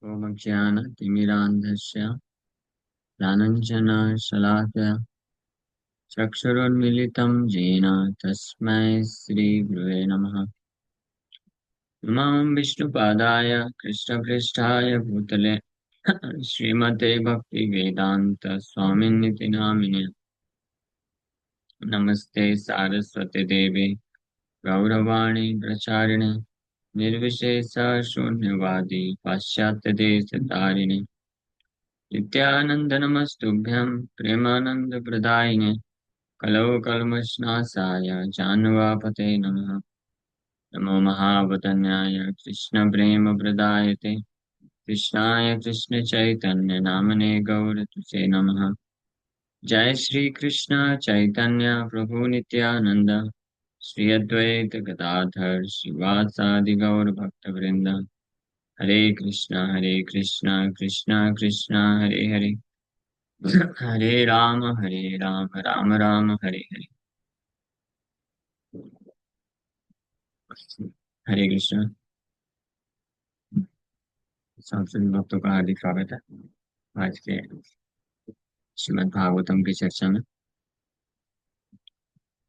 ओमज्ञानतिमिरान्धस्य ज्ञानञ्जनशलाकया चक्षुरुन्मीलितं येन तस्मै श्रीगुरुवे नमः। नमामि विष्णुपादाय कृष्णपृष्ठाय भूतले श्रीमते भक्तिवेदान्त स्वामिनिति नामिने। नमस्ते सारस्वते देवे गौरवाणी प्रचारिणे निर्विशेष शून्यवादी पाश्चात्यदेशतारिणे नित्यानंद नमस्तुभ्यं प्रेमानंदप्रदायिने कलौ कल्मषनाशाय जान्वापते नमः। नमो महावदन्याय कृष्णप्रेमप्रदायते कृष्णाय कृष्णचैतन्य नामने गौरतुसे नमः। जय श्री कृष्ण चैतन्य प्रभु नित्यानंद श्री अद्वैत गदाधर श्रीवासादि गौर भक्तवृंद। हरे कृष्णा कृष्णा कृष्णा हरे हरे हरे राम राम राम हरे हरे। हरे कृष्ण। सब सभी भक्तों का हार्दिक स्वागत है आज के श्रीमद् भागवतम की चर्चा में।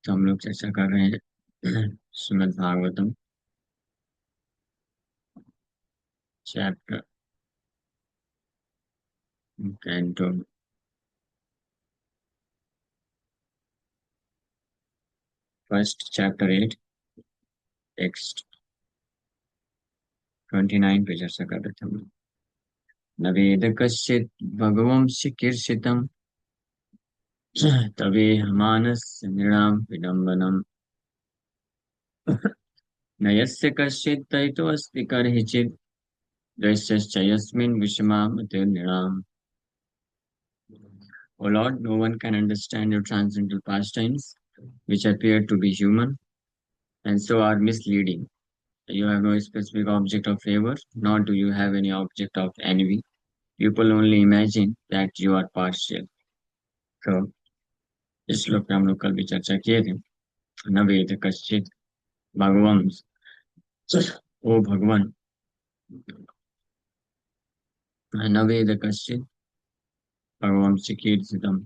तो हम लोग चर्चा कर रहे हैं Shrimad Bhagavatam chapter canto first chapter 8 text 29 पे चर्चा कर रहे थे हम लोग। न वेद कश्चित् भगवंस्य कीर्षितम् तवेह मानस्य नृणां विडम्बनम् न यस्य कश्चित् तैतो अस्ति कर्हिचित् द्वैश्च यस्मिन् विषमा मतिर्नृणाम्। O Lord, no one can understand your transcendental pastimes, which appear to be human and so are misleading. You have no specific object of favor, nor do you have any object of envy. People only imagine that you are partial. So, इस श्लोक पे हम लोग कल भी चर्चा किए थे। न वेद कश्चित भगवान, ओ भगवान, न वेद कश्चित भगवान से कीर्तितम,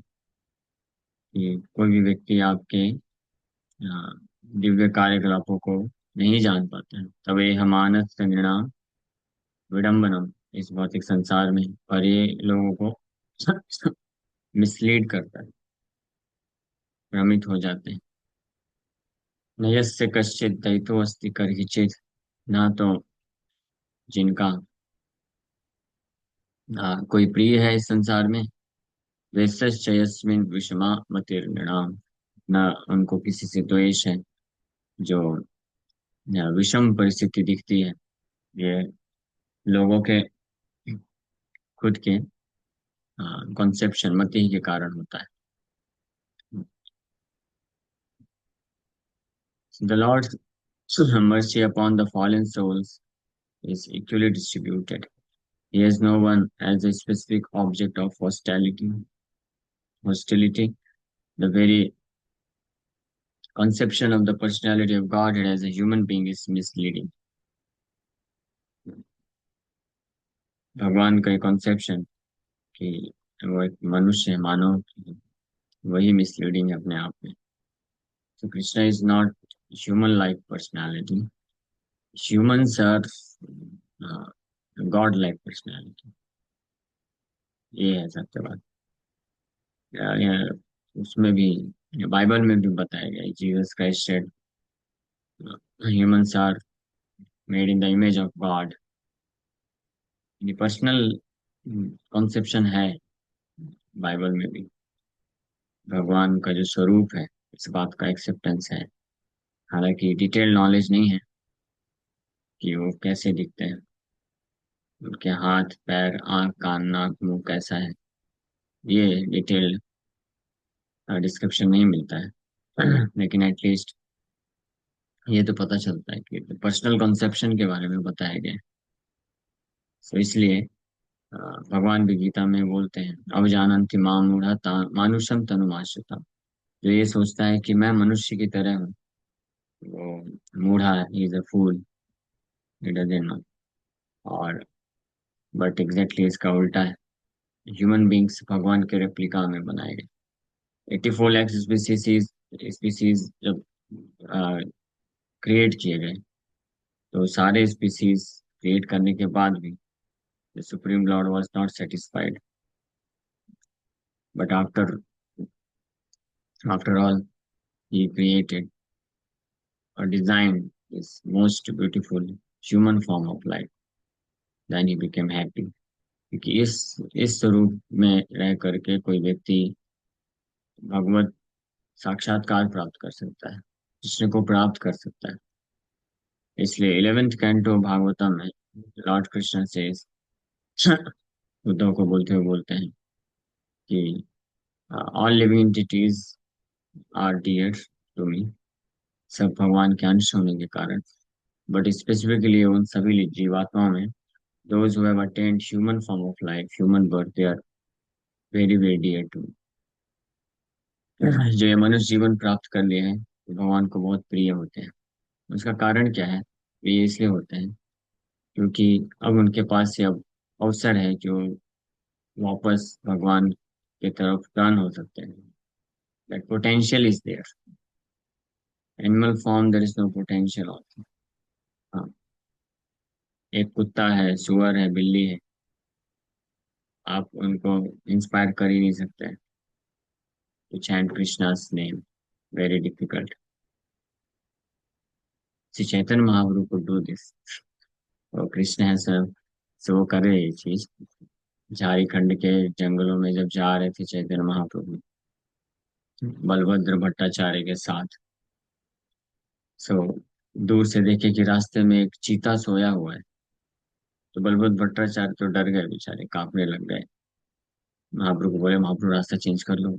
कि कोई भी व्यक्ति आपके दिव्य कार्यकलापों को नहीं जान पाता है। तवे हमानस संगणाम विडम्बनम, इस भौतिक संसार में, पर ये लोगों को मिसलीड करता है, भ्रमित हो जाते हैं। न यस्य कश्चित् दयितो अस्ति कर्हिचित्, ना तो जिनका कोई प्रिय है इस संसार में, वैश्च यस्मिन् विषमा मतिर्नृणाम्, न उनको किसी से द्वेष है। जो विषम परिस्थिति दिखती है, ये लोगों के खुद के कॉन्सेप्शन मति के कारण होता है। The Lord's mercy upon the fallen souls is equally distributed. He has no one as a specific object of hostility. The very conception of the personality of Godhead as a human being is misleading. भगवान का conception कि वो एक मनुष्य है, मानव, वही misleading है अपने आप में। So Krishna is not human-like personality. Humans are God-like personality. ये है सत्य बात। उसमें भी, बाइबल में भी बताया गया है, Jesus Christ said humans are made in the image of God. ये पर्सनल कॉन्सेप्शन है बाइबल में भी। भगवान का जो स्वरूप है, इस बात का एक्सेप्टेंस है। हालांकि डिटेल नॉलेज नहीं है कि वो कैसे दिखते हैं, उनके हाथ पैर आंख कान नाक मुंह कैसा है, ये डिटेल डिस्क्रिप्शन नहीं मिलता है। लेकिन एटलीस्ट ये तो पता चलता है कि पर्सनल कॉन्सेप्शन के बारे में बताया गया है। तो इसलिए भगवान भी गीता में बोलते हैं, अवजानन्ति मां मूढ़ा मानुषम तनुमाश्रिता। जो ये सोचता है कि मैं मनुष्य की तरह हूँ, वो मूढ़ा, is a fool, it doesn't know. और बट एग्जैक्टली इसका उल्टा है। ह्यूमन बींग्स भगवान के रेप्लिका में बनाए गए। 84 लाख स्पीसीज स्पीसीज जब क्रिएट किए गए, तो सारे स्पीसीज क्रिएट करने के बाद भी the supreme Lord was not satisfied, but after all he created or designed this most beautiful human form of life. Then he became happy. क्योंकि इस स्वरूप में रह करके कोई व्यक्ति भगवत साक्षात्कार प्राप्त कर सकता है, कृष्ण को प्राप्त कर सकता है। इसलिए 11th कैंटो भागवतम में लॉर्ड कृष्ण से उद्धव को बोलते हुए बोलते हैं कि all living entities are dear to me. सब भगवान के अंश होने के कारण, बट स्पेसिफिकली उन सभी जीवात्माओं में those who have attained human form of life, human birth, they are very, very dear to me. जो ये मनुष्य जीवन प्राप्त कर लिए हैं, वो भगवान को बहुत प्रिय होते हैं। उसका कारण क्या है? ये इसलिए होते हैं क्योंकि अब उनके पास से अब अवसर है कि वो वापस भगवान की तरफ टर्न हो सकते हैं। That potential is there. Animal form there is no potential also. हाँ, एक कुत्ता है, सुअर है, बिल्ली है, आप उनको इंस्पायर कर ही नहीं सकते to chant Krishna's name. Very difficult. Shri Chaitanya Mahaprabhu को डू दिस, और कृष्ण है सब, सो वो करे ये चीज। झारखंड के जंगलों में जब जा रहे थे चैतन्य महाप्रभु बलभद्र भट्टाचार्य के साथ, सो दूर से देखे कि रास्ते में एक चीता सोया हुआ है, तो बलभद्र भट्टाचार्य तो डर गए, बेचारे कांपने लग गए। महाप्रभु को बोले, महाप्रभु रास्ता चेंज कर लो।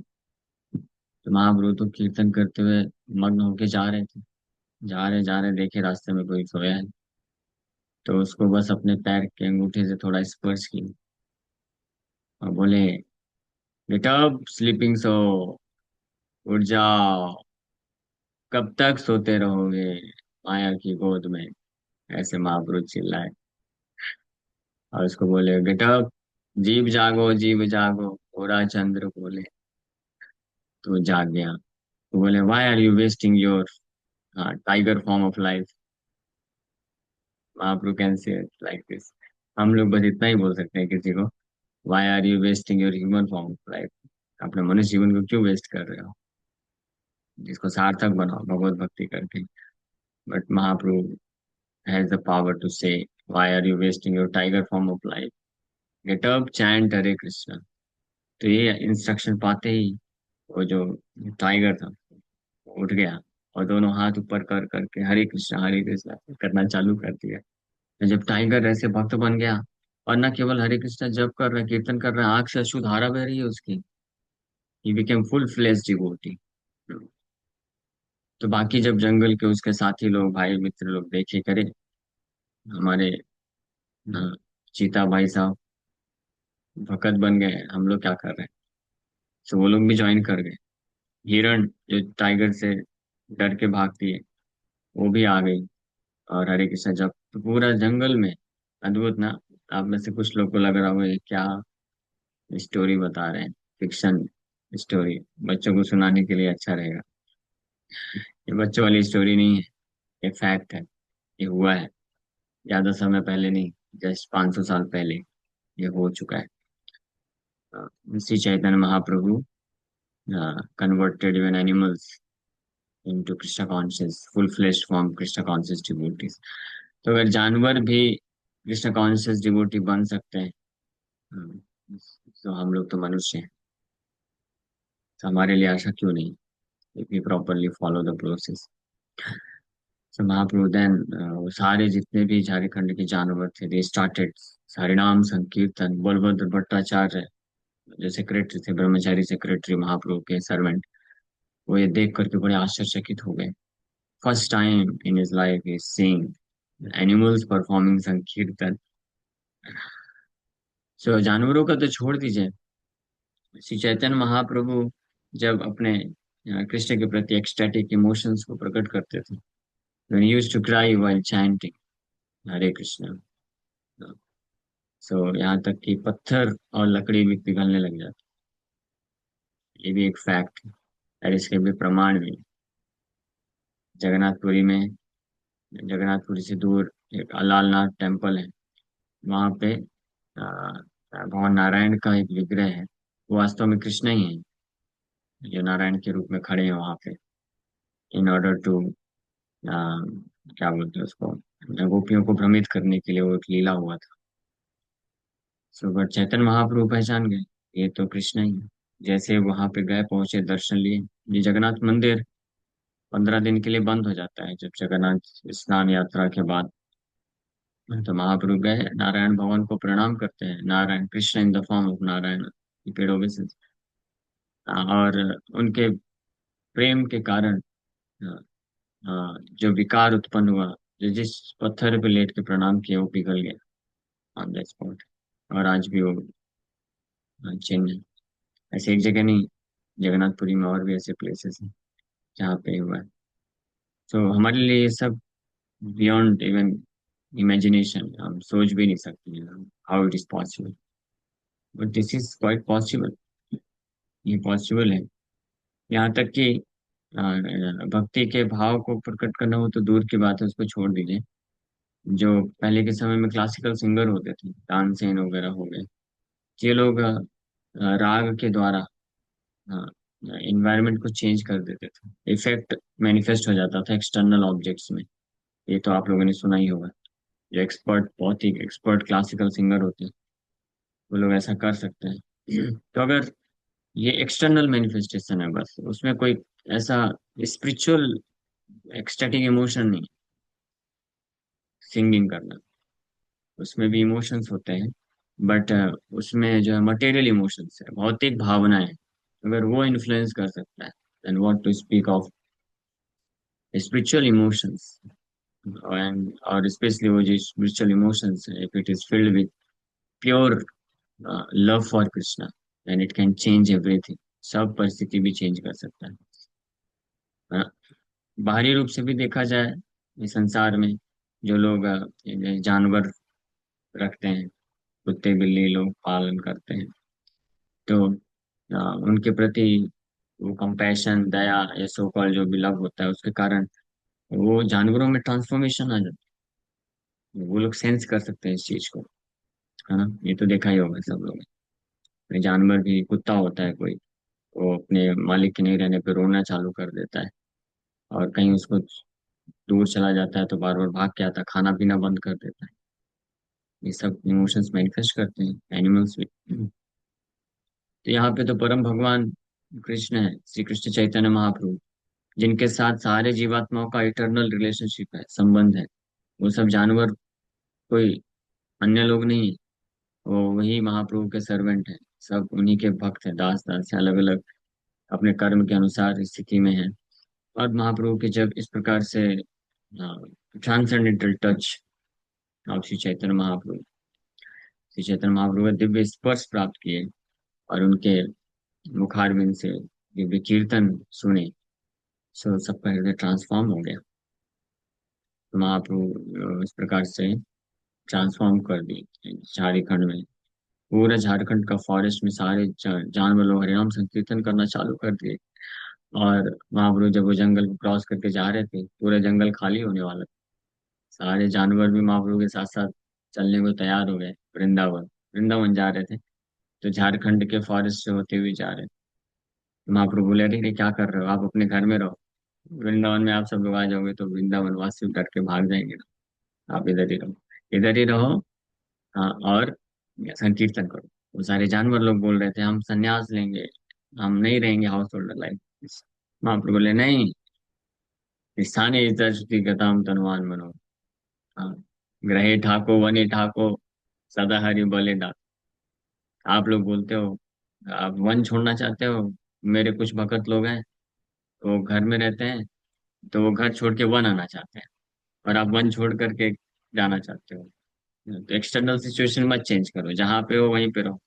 तो महाप्रभु तो कीर्तन करते हुए मग्न होके जा रहे थे। जा रहे देखे रास्ते में कोई सोया है, तो उसको बस अपने पैर के अंगूठे से थोड़ा स्पर्श किया और बोले, गेट अप स्लीपिंग सो, उठ जाओ, कब तक सोते रहोगे माया की गोद में। ऐसे महापुरुष चिल्लाए और उसको बोले, गेट अप, जीव जागो, जीव जागो। पूरा चंद्र बोले, तो जाग गया। तो बोले, why are you wasting your tiger form of life. Mahaprabhu can say like this. हम लोग बस इतना ही बोल सकते हैं किसी को, why are you wasting your human form of life. अपने मनुष्य जीवन को क्यों वेस्ट कर रहे हो, जिसको सार्थक बनाओ भगवत भक्ति करके। But Mahaprabhu has the power to say, why are you wasting your tiger form of life? Get up, chant Hare Krishna। तो ये इंस्ट्रक्शन पाते ही वो जो टाइगर था वो उठ गया और दोनों हाथ ऊपर कर करके हरे कृष्णा करना चालू कर दिया। तो जब टाइगर ऐसे भक्त बन गया और न केवल हरे कृष्णा जप कर रहा है, कीर्तन कर रहा है, आंख से अश्रुधारा बह रही है उसकी, he became full flesh devotee. तो बाकी जब जंगल के उसके साथी लोग, भाई मित्र लोग देखे, करे हमारे अ, चीता भाई साहब भगत बन गए, हम लोग क्या कर रहे हैं, तो वो लोग भी ज्वाइन कर गए। हिरण जो टाइगर से डर के भागती है, वो भी आ गई और हरे कृष्ण जब, तो पूरा जंगल में अद्भुत ना। आप में से कुछ लोग को लग रहा होगा ये क्या स्टोरी बता रहे हैं, फिक्शन स्टोरी, बच्चों को सुनाने के लिए अच्छा रहेगा। ये बच्चों वाली स्टोरी नहीं है, ये फैक्ट है, ये हुआ है। ज्यादा समय पहले नहीं, जस्ट 500 साल पहले ये हो चुका है। श्री चैतन्य महाप्रभु converted even animals into Krishna conscious, full fledged form Krishna conscious devotees। तो अगर जानवर भी कृष्ण कॉन्शियस डिवोटी बन सकते हैं, हम्म, तो हम लोग तो मनुष्य हैं, तो हमारे लिए आशा क्यों नहीं, if we properly follow the process. तो महाप्रभु देन वो सारे जितने भी झारखंड के जानवर थे, दे स्टार्टेड हरिनाम संकीर्तन। बलभद्र भट्टाचार्य जो सेक्रेटरी थे, ब्रह्मचारी सेक्रेटरी महाप्रभु के सर्वेंट, वो ये देख करके बड़े आश्चर्यचकित हो गए। First time in his life he seeing animals performing संकीर्तन। सो जानवरों का तो छोड़ दीजिए, श्री चैतन्य महाप्रभु जब अपने कृष्ण के प्रति एक्सटैटिक इमोशंस को प्रकट करते थे, when he used to cry while chanting हरे कृष्ण, सो यहाँ तक कि पत्थर और लकड़ी भी पिघलने लग जाती। ये भी एक फैक्ट है और इसके भी प्रमाण भी। जगन्नाथपुरी में, जगन्नाथपुरी से दूर एक अलालनाथ टेम्पल है। वहाँ पे भगवान नारायण का एक विग्रह है। वो वास्तव में कृष्ण ही है, जो नारायण के रूप में खड़े हैं वहाँ पे, इन ऑर्डर टू, क्या बोलते हैं उसको, गोपियों को भ्रमित करने के लिए वो एक लीला हुआ था। सो बट चैतन्य महाप्रभु पहचान गए, ये तो कृष्ण ही है। जैसे वहां पे गए, पहुंचे, दर्शन लिए। ये जगन्नाथ मंदिर 15 दिन के लिए बंद हो जाता है जब जगन्नाथ स्नान यात्रा के बाद। तो महाप्रभु गए, नारायण भगवान को प्रणाम करते हैं, Narayan Krishna in the form of Narayan, पेड़ों में से। और उनके प्रेम के कारण अ, जो विकार उत्पन्न हुआ, जो जिस पत्थर पे लेट के प्रणाम किया वो पिघल गया ऑन द स्पॉट। और आज भी वो चिन्ह है। ऐसे एक जगह नहीं, जगन्नाथपुरी में और भी ऐसे प्लेसेस हैं जहाँ पे हुआ है। तो हमारे लिए ये सब बियॉन्ड इवन इमेजिनेशन, हम सोच भी नहीं सकते how it is possible, but this is quite possible. ये पॉसिबल है। यहाँ तक कि भक्ति के भाव को प्रकट करना हो तो दूर की बात है, उसको छोड़ दीजिए। जो पहले के समय में क्लासिकल सिंगर होते थे, तानसेन वगैरह हो गए, ये लोग राग के द्वारा इन्वायरमेंट को चेंज कर देते थे। इफेक्ट मैनिफेस्ट हो जाता था एक्सटर्नल ऑब्जेक्ट्स में। ये तो आप लोगों ने सुना ही होगा। जो एक्सपर्ट, बहुत ही एक्सपर्ट क्लासिकल सिंगर होते हैं, वो लोग ऐसा कर सकते हैं। तो अगर ये एक्सटर्नल मैनिफेस्टेशन है, बस उसमें कोई ऐसा स्पिरिचुअल एक्सटैटिक इमोशन नहीं, सिंगिंग करना, उसमें भी इमोशंस होते हैं, बट उसमें जो है मटेरियल इमोशंस है, भौतिक भावनाएं, अगर वो इन्फ्लुएंस कर सकता है, then what to speak of spiritual emotions. And और स्पेशली वो जो स्पिरिचुअल इमोशंस है, if it is filled with pure love for Krishna, then it can change everything. सब परिस्थिति भी चेंज कर सकता है। हाँ, बाहरी रूप से भी देखा जाए, इस संसार में जो लोग जानवर रखते हैं, कुत्ते बिल्ली लोग पालन करते हैं, तो उनके प्रति वो कंपैशन, दया, या सो कॉल्ड जो भी लव होता है, उसके कारण वो जानवरों में ट्रांसफॉर्मेशन आ जाती है। वो लोग सेंस कर सकते हैं इस चीज को, है ना। ये तो देखा ही होगा सब लोग। कोई जानवर भी, कुत्ता होता है कोई, वो अपने मालिक के नहीं रहने पे रोना चालू कर देता है, और कहीं उसको दूर चला जाता है तो बार बार भाग के आता है, खाना पीना बंद कर देता है। ये सब इमोशंस मैनिफेस्ट करते हैं एनिमल्स भी। तो यहाँ पे तो परम भगवान कृष्ण है, श्री कृष्ण चैतन्य महाप्रभु, जिनके साथ सारे जीवात्माओं का इटरनल रिलेशनशिप है, संबंध है। वो सब जानवर कोई अन्य लोग नहीं, वो वही महाप्रभु के सर्वेंट हैं। सब उन्हीं के भक्त हैं, दास दास से अलग अलग अपने कर्म के अनुसार स्थिति में है। और महाप्रभु के जब इस प्रकार से transcendental touch of Shri Chaitanya महाप्रभु, श्री चैतन्य महाप्रभु का दिव्य स्पर्श प्राप्त किए, और उनके मुखारविंद से दिव्य कीर्तन सुने, सो सबका हृदय ट्रांसफॉर्म हो गया। तो महाप्रभु इस प्रकार से ट्रांसफॉर्म कर दी झारखंड में। पूरा झारखंड का फॉरेस्ट में सारे जानवर लोग हरिनाम संकीर्तन करना चालू कर दिए। और महाप्रभु जब वो जंगल को क्रॉस करके जा रहे थे, पूरा जंगल खाली होने वाला था। सारे जानवर भी महाप्रभु के साथ साथ चलने को तैयार हो गए, वृंदावन वृंदावन जा रहे थे। तो झारखंड के फॉरेस्ट से होते हुए जा रहे थे। महाप्रभु बोले, अरे ये क्या कर रहे हो, आप अपने घर में रहो। वृंदावन में आप सब लोग आ जाओगे तो वृंदावन वासी डर के भाग जाएंगे ना। आप इधर ही रहो, इधर ही रहो। हाँ, और संकीर्तन करो। वो सारे जानवर लोग बोल रहे थे, हम संन्यास लेंगे, हम नहीं रहेंगे हाउस होल्डर लाइफ। महाप्रभु बोले, नहीं, स्थानीय श्रुति गताम तनुवान मनो। हाँ, ग्रहे ठाको वने ठाको, सदा हरि बोले दा। आप लोग बोलते हो आप वन छोड़ना चाहते हो, मेरे कुछ भगत लोग हैं, वो घर में रहते हैं, तो वो घर छोड़ के वन आना चाहते हैं, और आप वन छोड़ करके जाना चाहते हो। तो एक्सटर्नल सिचुएशन मत चेंज करो, जहाँ पे हो वहीं पे रहो,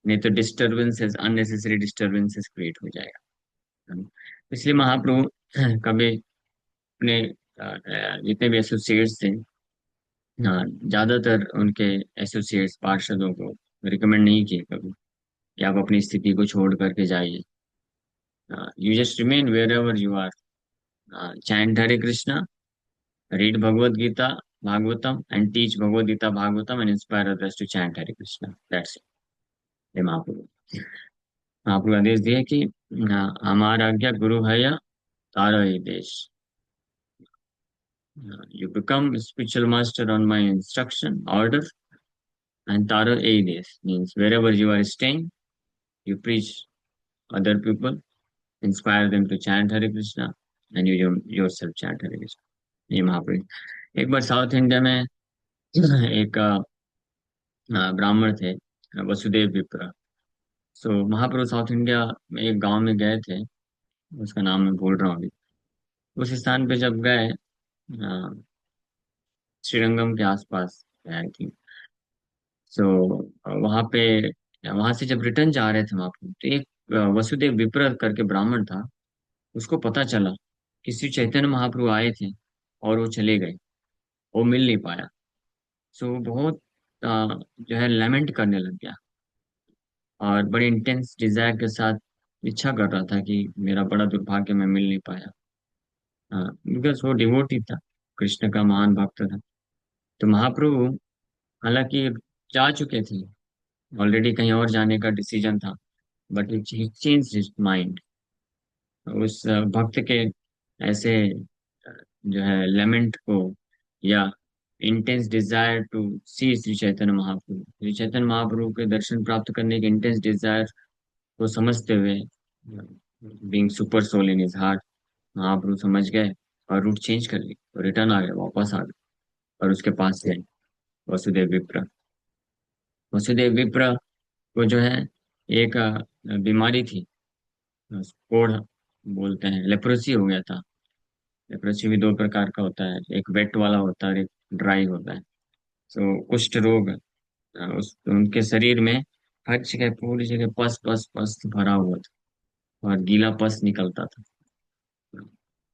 नहीं तो डिस्टरबेंसेस, अननेसेसरी डिस्टरबेंसेस क्रिएट हो जाएगा, है ना? इसलिए महाप्रभु कभी अपने जितने भी एसोसिएट्स थे, हाँ, ज्यादातर उनके एसोसिएट्स पार्षदों को रिकमेंड नहीं किए कभी कि आप अपनी स्थिति को छोड़ करके जाइए। You just remain wherever you are, chant Hare Krishna, read Bhagavad Gita Bhagavatam and teach Bhagavad Gita Bhagavatam and inspire others to chant Hare Krishna, that's it. ये महाप्रभु महाप्रभु आदेश दिए कि हमारा आज्ञा गुरु है या तारा ही देश। You become spiritual master on my instruction, order, and Tara Aides means wherever you are staying, you preach other people, inspire them to chant Hare Krishna, and you yourself chant Hare Krishna। ये महाप्रभु एक बार south India में एक ब्राह्मण थे, वसुदेव विप्र। सो महाप्रभु south India में एक गांव में गए थे, उसका नाम मैं भूल रहा हूँ अभी। उस स्थान पे जब गए, श्रीरंगम के आसपास आई थिंक। सो वहां पे वहां से जब रिटर्न जा रहे थे महाप्रभु, तो एक वसुदेव विप्र करके ब्राह्मण था। उसको पता चला कि श्री चैतन्य महाप्रभु आए थे और वो चले गए, वो मिल नहीं पाया। सो वो बहुत जो है लेमेंट करने लग गया, और बड़ी इंटेंस डिजायर के साथ इच्छा कर रहा था कि मेरा बड़ा दुर्भाग्य, मैं मिल नहीं पाया। बिकॉज वो डिवोटी था, कृष्ण का महान भक्त था। तो महाप्रभु हालांकि जा चुके थे, ऑलरेडी कहीं और जाने का डिसीजन था, but he change his mind. उस भक्त के ऐसे जो है लेमेंट को, या इंटेंस डिजायर टू सी श्री चैतन्य महाप्रभु, श्री चैतन्य महाप्रभु के दर्शन प्राप्त करने के इंटेंस डिजायर को समझते हुए, being super soul in his heart, Mahaprabhu समझ गए और रूट चेंज कर ली और रिटर्न आ गए, वापस आ गए और उसके पास गए वसुदेव विप्र। वसुदेव विप्र को जो है एक बीमारी थी, कोढ़ बोलते हैं, लेप्रोसी हो गया था। लेप्रोसी भी दो प्रकार का होता है, एक वेट वाला होता है और एक ड्राई होता है। तो कुष्ठ रोग, उस उनके शरीर में हर जगह, पूरी जगह पस पस पस भरा हुआ था और गीला पस निकलता था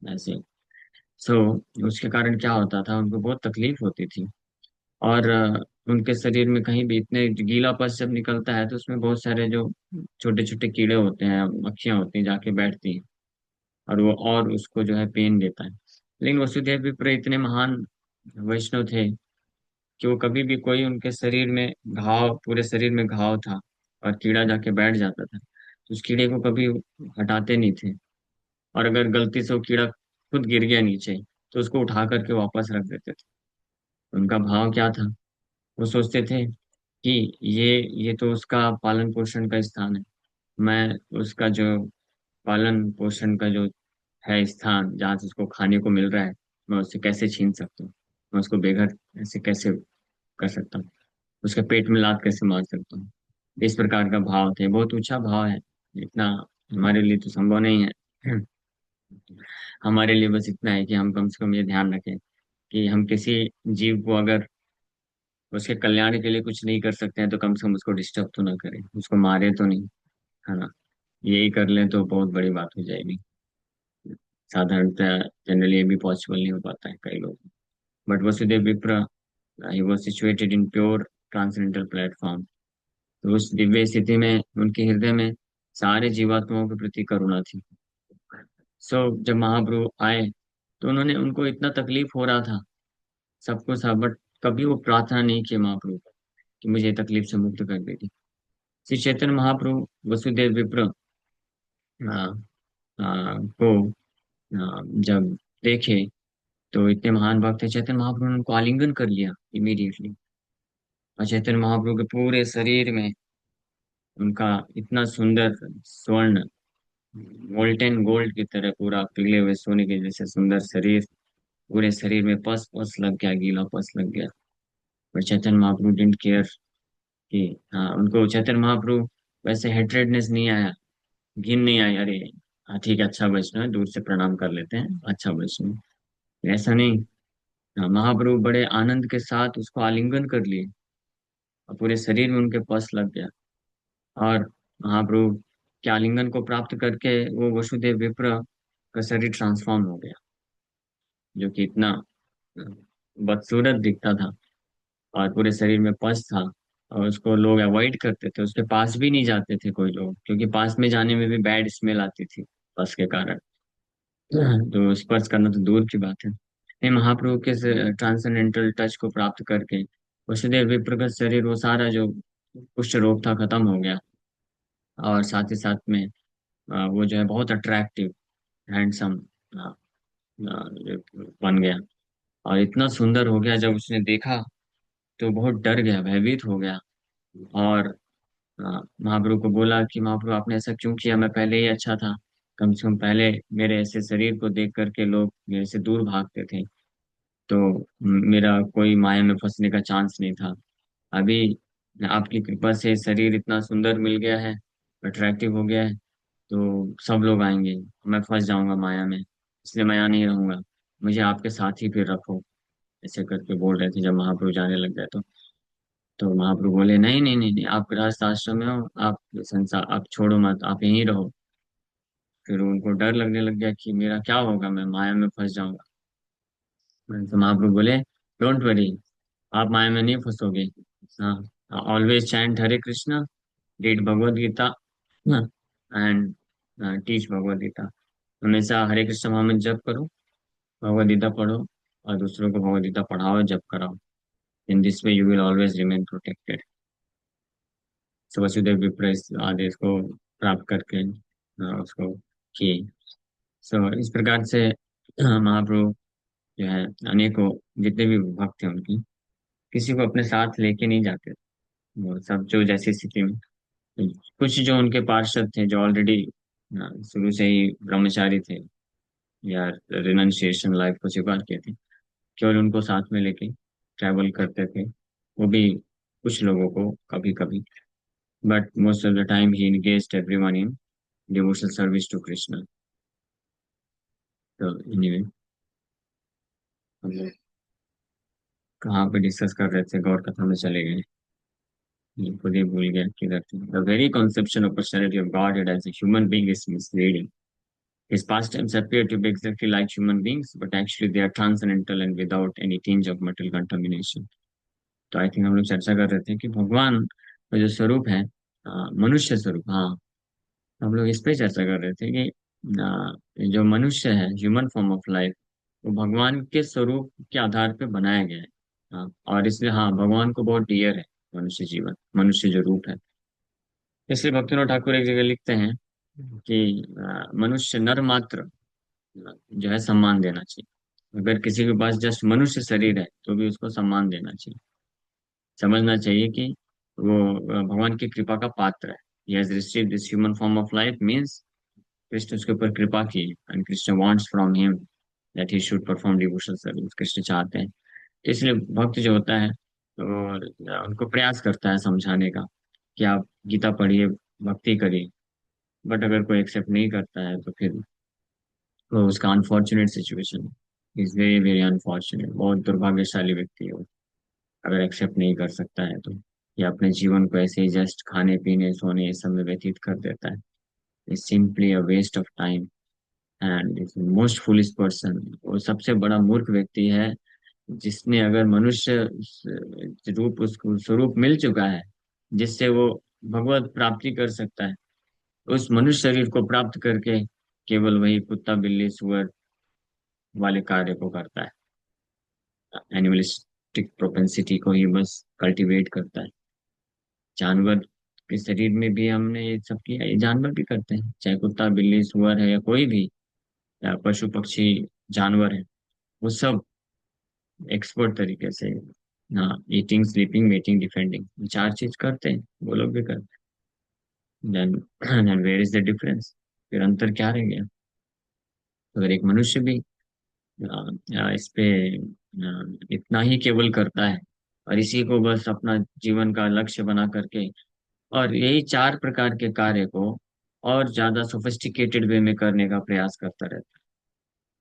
ऐसे। सो उसके कारण क्या होता था, उनको बहुत तकलीफ होती थी। और उनके शरीर में कहीं भी इतने गीला पस जब निकलता है तो उसमें बहुत सारे जो छोटे छोटे कीड़े होते हैं, मक्खियां होती हैं, जाके बैठती हैं, और वो और उसको जो है पेन देता है। लेकिन वसुदेव विप्र इतने महान वैष्णव थे कि वो कभी भी, कोई उनके शरीर में घाव, पूरे शरीर में घाव था और कीड़ा जाके बैठ जाता था, तो उस कीड़े को कभी हटाते नहीं थे। और अगर गलती से वो कीड़ा खुद गिर गया नीचे, तो उसको उठा करके वापस रख देते थे। उनका भाव क्या था, वो सोचते थे कि ये ये तो उसका पालन पोषण का स्थान है, मैं उसका जो पालन पोषण का जो है स्थान, जहाँ से उसको खाने को मिल रहा है, मैं उससे कैसे छीन सकता हूँ, मैं उसको बेघर ऐसे कैसे कर सकता हूँ, उसके पेट में लात कैसे मार सकता हूँ। इस प्रकार का भाव थे, बहुत ऊंचा भाव है। इतना हमारे लिए तो संभव नहीं है। हमारे लिए बस इतना है कि हम कम से कम ये ध्यान रखें कि हम किसी जीव को अगर उसके कल्याण के लिए कुछ नहीं कर सकते हैं, तो कम से कम उसको डिस्टर्ब तो ना करें, उसको मारे तो नहीं, है ना। यही कर लें तो बहुत बड़ी बात हो जाएगी। साधारणतः जनरली ये भी पॉसिबल नहीं हो पाता है कई लोग। बट वसुदेव विप्र, he was situated in pure transcendental platform. तो उस दिव्य स्थिति में उनके हृदय में सारे जीवात्माओं के प्रति करुणा थी। सो जब महाप्रभु आए, तो उन्होंने, उनको इतना तकलीफ हो रहा था, सबको सब, बट कभी वो प्रार्थना नहीं की महाप्रभु को कि मुझे तकलीफ से मुक्त कर दीजिए। श्री चैतन्य महाप्रभु वसुदेव विप्र को जब देखे, तो इतने महान भक्त थे, चैतन्य महाप्रभु ने उनको आलिंगन कर लिया इमीडिएटली। और चैतन्य महाप्रभु के पूरे शरीर में उनका इतना सुंदर स्वर्ण, मोल्टेन गोल्ड की तरह पूरा पिघले हुए सोने के जैसे सुंदर शरीर, पूरे शरीर में पस पस लग गया, गीला पस लग गया। पर चैतन्य महाप्रभु डिडंट केयर कि, हाँ, उनको चैतन्य महाप्रभु वैसे हेट्रेडनेस नहीं आया, घिन नहीं आई, अरे हाँ ठीक है, अच्छा वैष्णव है, दूर से प्रणाम कर लेते हैं, अच्छा वैष्णव, ऐसा नहीं। हाँ, महाप्रभु बड़े आनंद के साथ उसको आलिंगन कर लिए और पूरे शरीर में उनके पस लग गया। और महाप्रभु के आलिंगन को प्राप्त करके वो वसुदेव विप्र का शरीर ट्रांसफॉर्म हो गया, जो कि इतना बदसूरत दिखता था। और पूरे शरीर में पस था, और उसको लोग अवॉइड करते थे, उसके पास भी नहीं जाते थे कोई लोग, क्योंकि पास में जाने में भी बैड स्मेल आती थी पस के कारण। तो स्पर्श करना तो दूर की बात है। नहीं, महाप्रभु के ट्रांसेंडेंटल टच को प्राप्त करके वसुदेव विप्र का शरीर, वो सारा जो कुष्ठ रोग था, खत्म हो गया। और साथ ही साथ में वो जो है बहुत अट्रैक्टिव, हैंडसम बन गया। और इतना सुंदर हो गया, जब उसने देखा तो बहुत डर गया, भयभीत हो गया। और महाप्रभु को बोला कि महाप्रभु, आपने ऐसा क्यों किया? मैं पहले ही अच्छा था। कम से कम पहले मेरे ऐसे शरीर को देख करके लोग मेरे से दूर भागते थे, तो मेरा कोई माया में फंसने का चांस नहीं था। अभी आपकी कृपा से शरीर इतना सुंदर मिल गया है, अट्रैक्टिव हो गया है, तो सब लोग आएंगे, मैं फंस जाऊंगा माया में, इसलिए मैं यहाँ नहीं रहूंगा, मुझे आपके साथ ही फिर रखो। ऐसे करके बोल रहे थे जब महाप्रभु जाने लग गए तो महाप्रभु बोले, नहीं नहीं नहीं नहीं, आप गृहस्थ आश्रम में हो, आप संसार आप छोड़ो मत, आप यहीं रहो। फिर उनको डर लगने लग गया कि मेरा क्या होगा, मैं माया में फंस जाऊंगा। तो महाप्रभु बोले, डोंट वरी, आप माया में नहीं फंसोगे। हाँ, always chant Hare Krishna, read Bhagavad Gita and teach Bhagavad Gita. हमेशा हरे कृष्ण महामंत्र जप करो, भगवद गीता पढ़ो, और दूसरों को भगवद गीता पढ़ाओ, जप कराओ। In this way you will always remain protected. So Vasudev विप्र इस आदेश को प्राप्त करके उसको किए। सो इस प्रकार से महाप्रभु जो है, अनेकों जितने भी भक्त थे उनकी, किसी को अपने साथ लेके नहीं जाते। वो सब जो जैसी स्थिति में, कुछ जो उनके पार्षद थे, जो ऑलरेडी शुरू से ही ब्रह्मचारी थे या रिनंसिएशन लाइफ को स्वीकार किए थे, केवल उनको साथ में लेके ट्रैवल करते थे। वो भी कुछ लोगों को कभी कभी, but most of the time he engaged everyone in devotional service to Krishna। तो एनीवे, हम लोग कहाँ पे डिस्कस कर रहे थे, गौर कथा में चले गए। ये खुद ही भूल गया किधर थे। The very conception of personality of Godhead as a human being is misleading. His pastimes appear to be exactly like human beings, but actually they are transcendental and without any tinge of material contamination। तो I think हम लोग चर्चा कर रहे थे कि भगवान का जो स्वरूप है, मनुष्य स्वरूप, हाँ, हम लोग इस पे चर्चा कर रहे थे कि जो मनुष्य है, ह्यूमन फॉर्म ऑफ लाइफ, वो भगवान के स्वरूप के आधार पे बनाया गया है। हाँ, और इसलिए हाँ, भगवान को बहुत डियर है मनुष्य जीवन, मनुष्य जो रूप है। इसलिए भक्तिनाथ ठाकुर एक जगह लिखते हैं कि मनुष्य नर मात्र जो है सम्मान देना चाहिए। अगर किसी के पास जस्ट मनुष्य शरीर है तो भी उसको सम्मान देना चाहिए। समझना चाहिए कि वो भगवान की कृपा का पात्र है। He has received this human form of life means Krishna उसके ऊपर कृपा की, and Krishna wants from him that he should perform devotional service. Krishna चाहते हैं, तो इसलिए भक्त जो होता है तो उनको प्रयास करता है समझाने का कि आप गीता पढ़िए, भक्ति करिए। बट अगर कोई एक्सेप्ट नहीं करता है तो फिर वो उसका unfortunate situation is very very unfortunate, बहुत दुर्भाग्यशाली व्यक्ति है वो, अगर एक्सेप्ट नहीं कर सकता है तो, या अपने जीवन को ऐसे ही जस्ट खाने पीने सोने ये सब में व्यतीत कर देता है। It's simply a waste of time and most foolish person. वो सबसे बड़ा मूर्ख व्यक्ति है जिसने, अगर मनुष्य रूप उसको स्वरूप मिल चुका है जिससे वो भगवत प्राप्ति कर सकता है, उस मनुष्य शरीर को प्राप्त करके केवल वही कुत्ता बिल्ली सुअर वाले कार्य को करता है। एनिमलिस्टिक प्रोपेंसिटी को ही बस कल्टीवेट करता है। जानवर के शरीर में भी हमने ये सब किया, ये जानवर भी करते हैं, चाहे कुत्ता बिल्ली सुअर है या कोई भी, या पशु पक्षी जानवर है, वो सब एक्सपर्ट तरीके से, हाँ, ईटिंग स्लीपिंग मेटिंग डिफेंडिंग, चार चीज करते हैं, वो लोग भी करते हैं। Then then where is the difference? फिर अंतर क्या रह गया? अगर एक मनुष्य भी इस पे इतना ही केवल करता है, और इसी को बस अपना जीवन का लक्ष्य बना करके, और यही चार प्रकार के कार्य को और ज्यादा सोफिस्टिकेटेड वे में करने का प्रयास करता रहता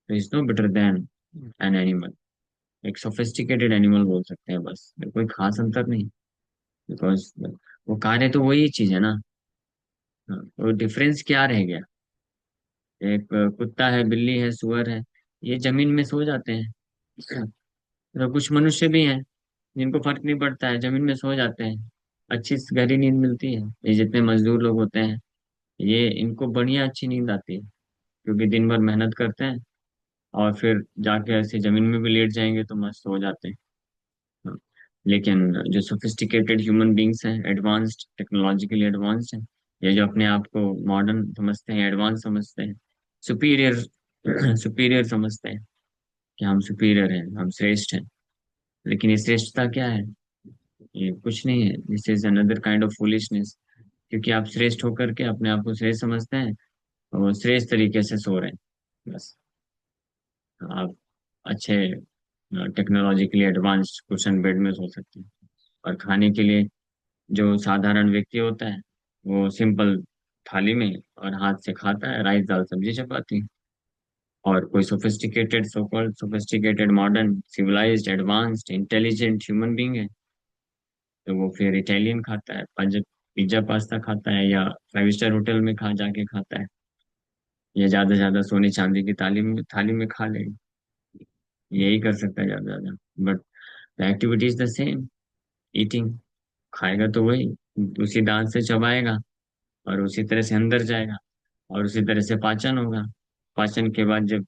है, is no better than an animal. एक सोफिस्टिकेटेड एनिमल बोल सकते हैं बस, कोई खास अंतर नहीं। बिकॉज वो कार्य तो वही चीज है ना। हाँ, तो डिफरेंस क्या रह गया? एक कुत्ता है, बिल्ली है, सुअर है, ये जमीन में सो जाते हैं। तो कुछ मनुष्य भी हैं जिनको फर्क नहीं पड़ता है, जमीन में सो जाते हैं, अच्छी गहरी नींद मिलती है। ये जितने मजदूर लोग होते हैं, ये इनको बढ़िया अच्छी नींद आती है, क्योंकि दिन भर मेहनत करते हैं और फिर जाके ऐसे जमीन में भी लेट जाएंगे तो मस्त सो जाते हैं। हाँ। लेकिन जो सोफिस्टिकेटेड ह्यूमन बींग्स हैं, एडवांस्ड, टेक्नोलॉजिकली एडवांस्ड हैं, ये जो अपने आप को मॉडर्न समझते हैं, एडवांस समझते हैं, सुपीरियर सुपीरियर समझते हैं कि हम सुपीरियर हैं, हम श्रेष्ठ हैं। लेकिन ये श्रेष्ठता क्या है? ये कुछ नहीं है, this is another kind of foolishness. क्योंकि आप श्रेष्ठ होकर के अपने आप को श्रेष्ठ समझते हैं और श्रेष्ठ तरीके से सो रहे हैं बस। आप अच्छे टेक्नोलॉजिकली एडवांस्ड कुशन बेड में सो सकते हैं। और खाने के लिए जो साधारण व्यक्ति होता है, वो सिंपल थाली में और हाथ से खाता है, राइस दाल सब्जी चपाती। और कोई sophisticated, so called sophisticated, modern, civilised, advanced, intelligent human being है, तो वो फिर इटालियन खाता है, पिज्जा पास्ता खाता है, या फाइव स्टार होटल में खा जाके खाता है, या ज्यादा से ज्यादा सोने चांदी की थाली में खा ले। यही कर सकता है ज्यादा से ज्यादा। But the activity is the same, eating. खाएगा तो वही, उसी दांत से चबाएगा और उसी तरह से अंदर जाएगा और उसी तरह से पाचन होगा। पाचन के बाद जब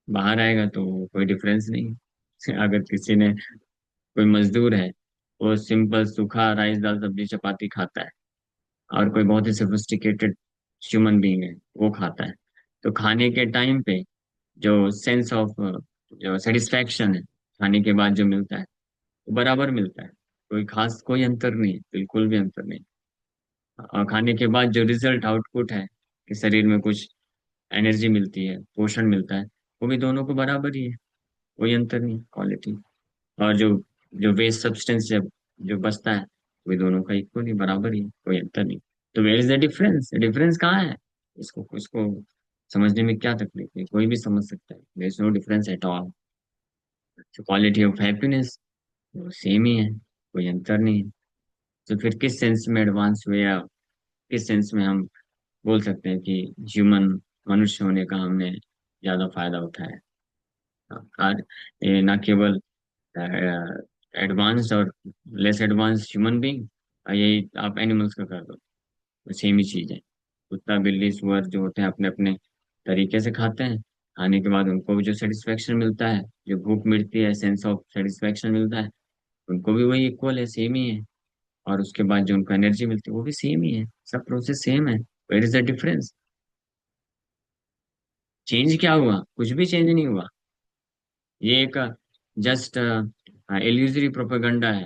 बाहर आएगा तो कोई डिफरेंस नहीं है। अगर किसी ने, कोई मजदूर है, वो सिंपल सूखा राइस दाल सब्जी चपाती खाता है, और कोई बहुत ही सोफिस्टिकेटेड ह्यूमन बीइंग है, वो खाता है, तो खाने के टाइम पे जो सेंस ऑफ, जो सेटिस्फैक्शन है खाने के बाद जो मिलता है, वो बराबर मिलता है। कोई खास, कोई अंतर नहीं है, बिल्कुल भी अंतर नहीं। और खाने के बाद जो रिजल्ट, आउटपुट है कि शरीर में कुछ एनर्जी मिलती है, पोषण मिलता है, वो भी दोनों को बराबर ही है, कोई अंतर नहीं क्वालिटी। और जो जो वेस्ट सब्सटेंस जब जो बचता है, वो भी दोनों का इक्वली बराबर ही है, कोई अंतर नहीं। तो where is the difference? Difference कहाँ है? इसको समझने में क्या तकलीफ है? कोई भी समझ सकता है, there is no difference at all. Quality of happiness वो सेम ही है, कोई अंतर नहीं है। तो फिर किस सेंस में एडवांस हुए, या किस सेंस में हम बोल सकते हैं कि ह्यूमन, मनुष्य होने का हमने ज्यादा फायदा उठाया? आज ये ना केवल एडवांस और लेस एडवांस ह्यूमन बीइंग, यही आप एनिमल्स का कर दो, सेम ही चीज है। कुत्ता बिल्ली सुअर जो होते हैं, अपने अपने तरीके से खाते हैं। खाने के बाद उनको भी जो सेटिस्फेक्शन मिलता है, जो भूख मिटती है, सेंस ऑफ सेटिस्फेक्शन मिलता है, उनको भी वही इक्वल है, सेम ही है। और उसके बाद जो उनको एनर्जी मिलती है, वो भी सेम ही है, सब प्रोसेस सेम है। Where is the difference? Change क्या हुआ? कुछ भी चेंज नहीं हुआ। ये एक जस्ट इल्यूजरी प्रोपेगेंडा है,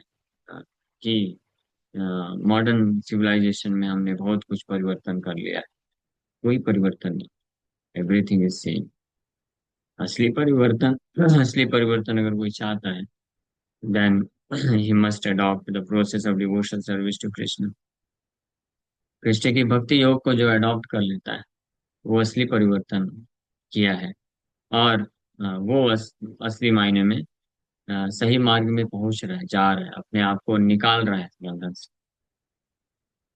कि मॉडर्न सिविलाइजेशन में हमने बहुत कुछ परिवर्तन कर लिया है। कोई परिवर्तन नहीं, एवरीथिंग इज सेम। असली परिवर्तन असली परिवर्तन अगर कोई चाहता है, then he must adopt the process of devotional service to Krishna. Krishna की भक्ति योग को जो अडॉप्ट कर लेता है, वो असली परिवर्तन किया है। और वो असली मायने में सही मार्ग में पहुंच रहा है, जा रहा है, अपने आप को निकाल रहा है बंधन से।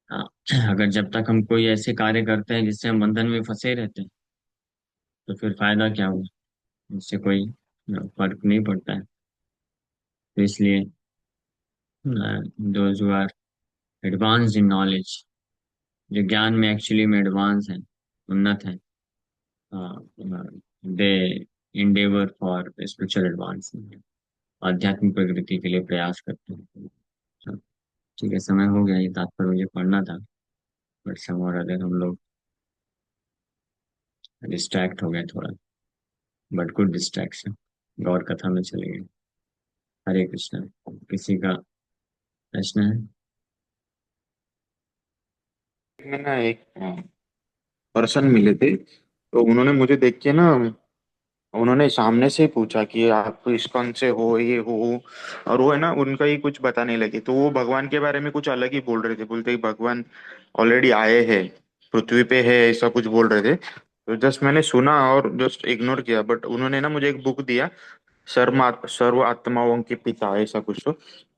हाँ। अगर जब तक हम कोई ऐसे कार्य करते हैं जिससे हम बंधन में फंसे रहते हैं, तो फिर फायदा क्या हुआ? उससे कोई फर्क नहीं पड़ता है। तो इसलिए those who are advanced in knowledge, जो ज्ञान में एक्चुअली में एडवांस है, उन्नत है, they endeavour for spiritual advancement, आध्यात्मिक प्रगति के लिए प्रयास करते हैं। तो ठीक है, समय हो गया, ये तात्पर्य मुझे पढ़ना था, बट सम और अदर हम लोग डिस्ट्रैक्ट हो गए थोड़ा, बट गुड डिस्ट्रैक्शन, गौर कथा में चले गए। हरे कृष्णा। किसी का प्रश्न है? में ना एक पर्सन मिले थे, तो उन्होंने मुझे देख के ना, उन्होंने सामने से ही पूछा कि आप इस्कॉन से हो, ये हो। और वो है ना, उनका ही कुछ बताने लगे, तो वो भगवान के बारे में कुछ अलग ही बोल रहे थे, बोलते कि भगवान ऑलरेडी आए हैं, पृथ्वी पे है, ऐसा कुछ बोल रहे थे। तो जस्ट मैंने सुना और जस्ट इग्नोर किया, बट उन्होंने ना मुझे एक बुक दिया, सर्व आत्माओं के पिता, ऐसा कुछ। तो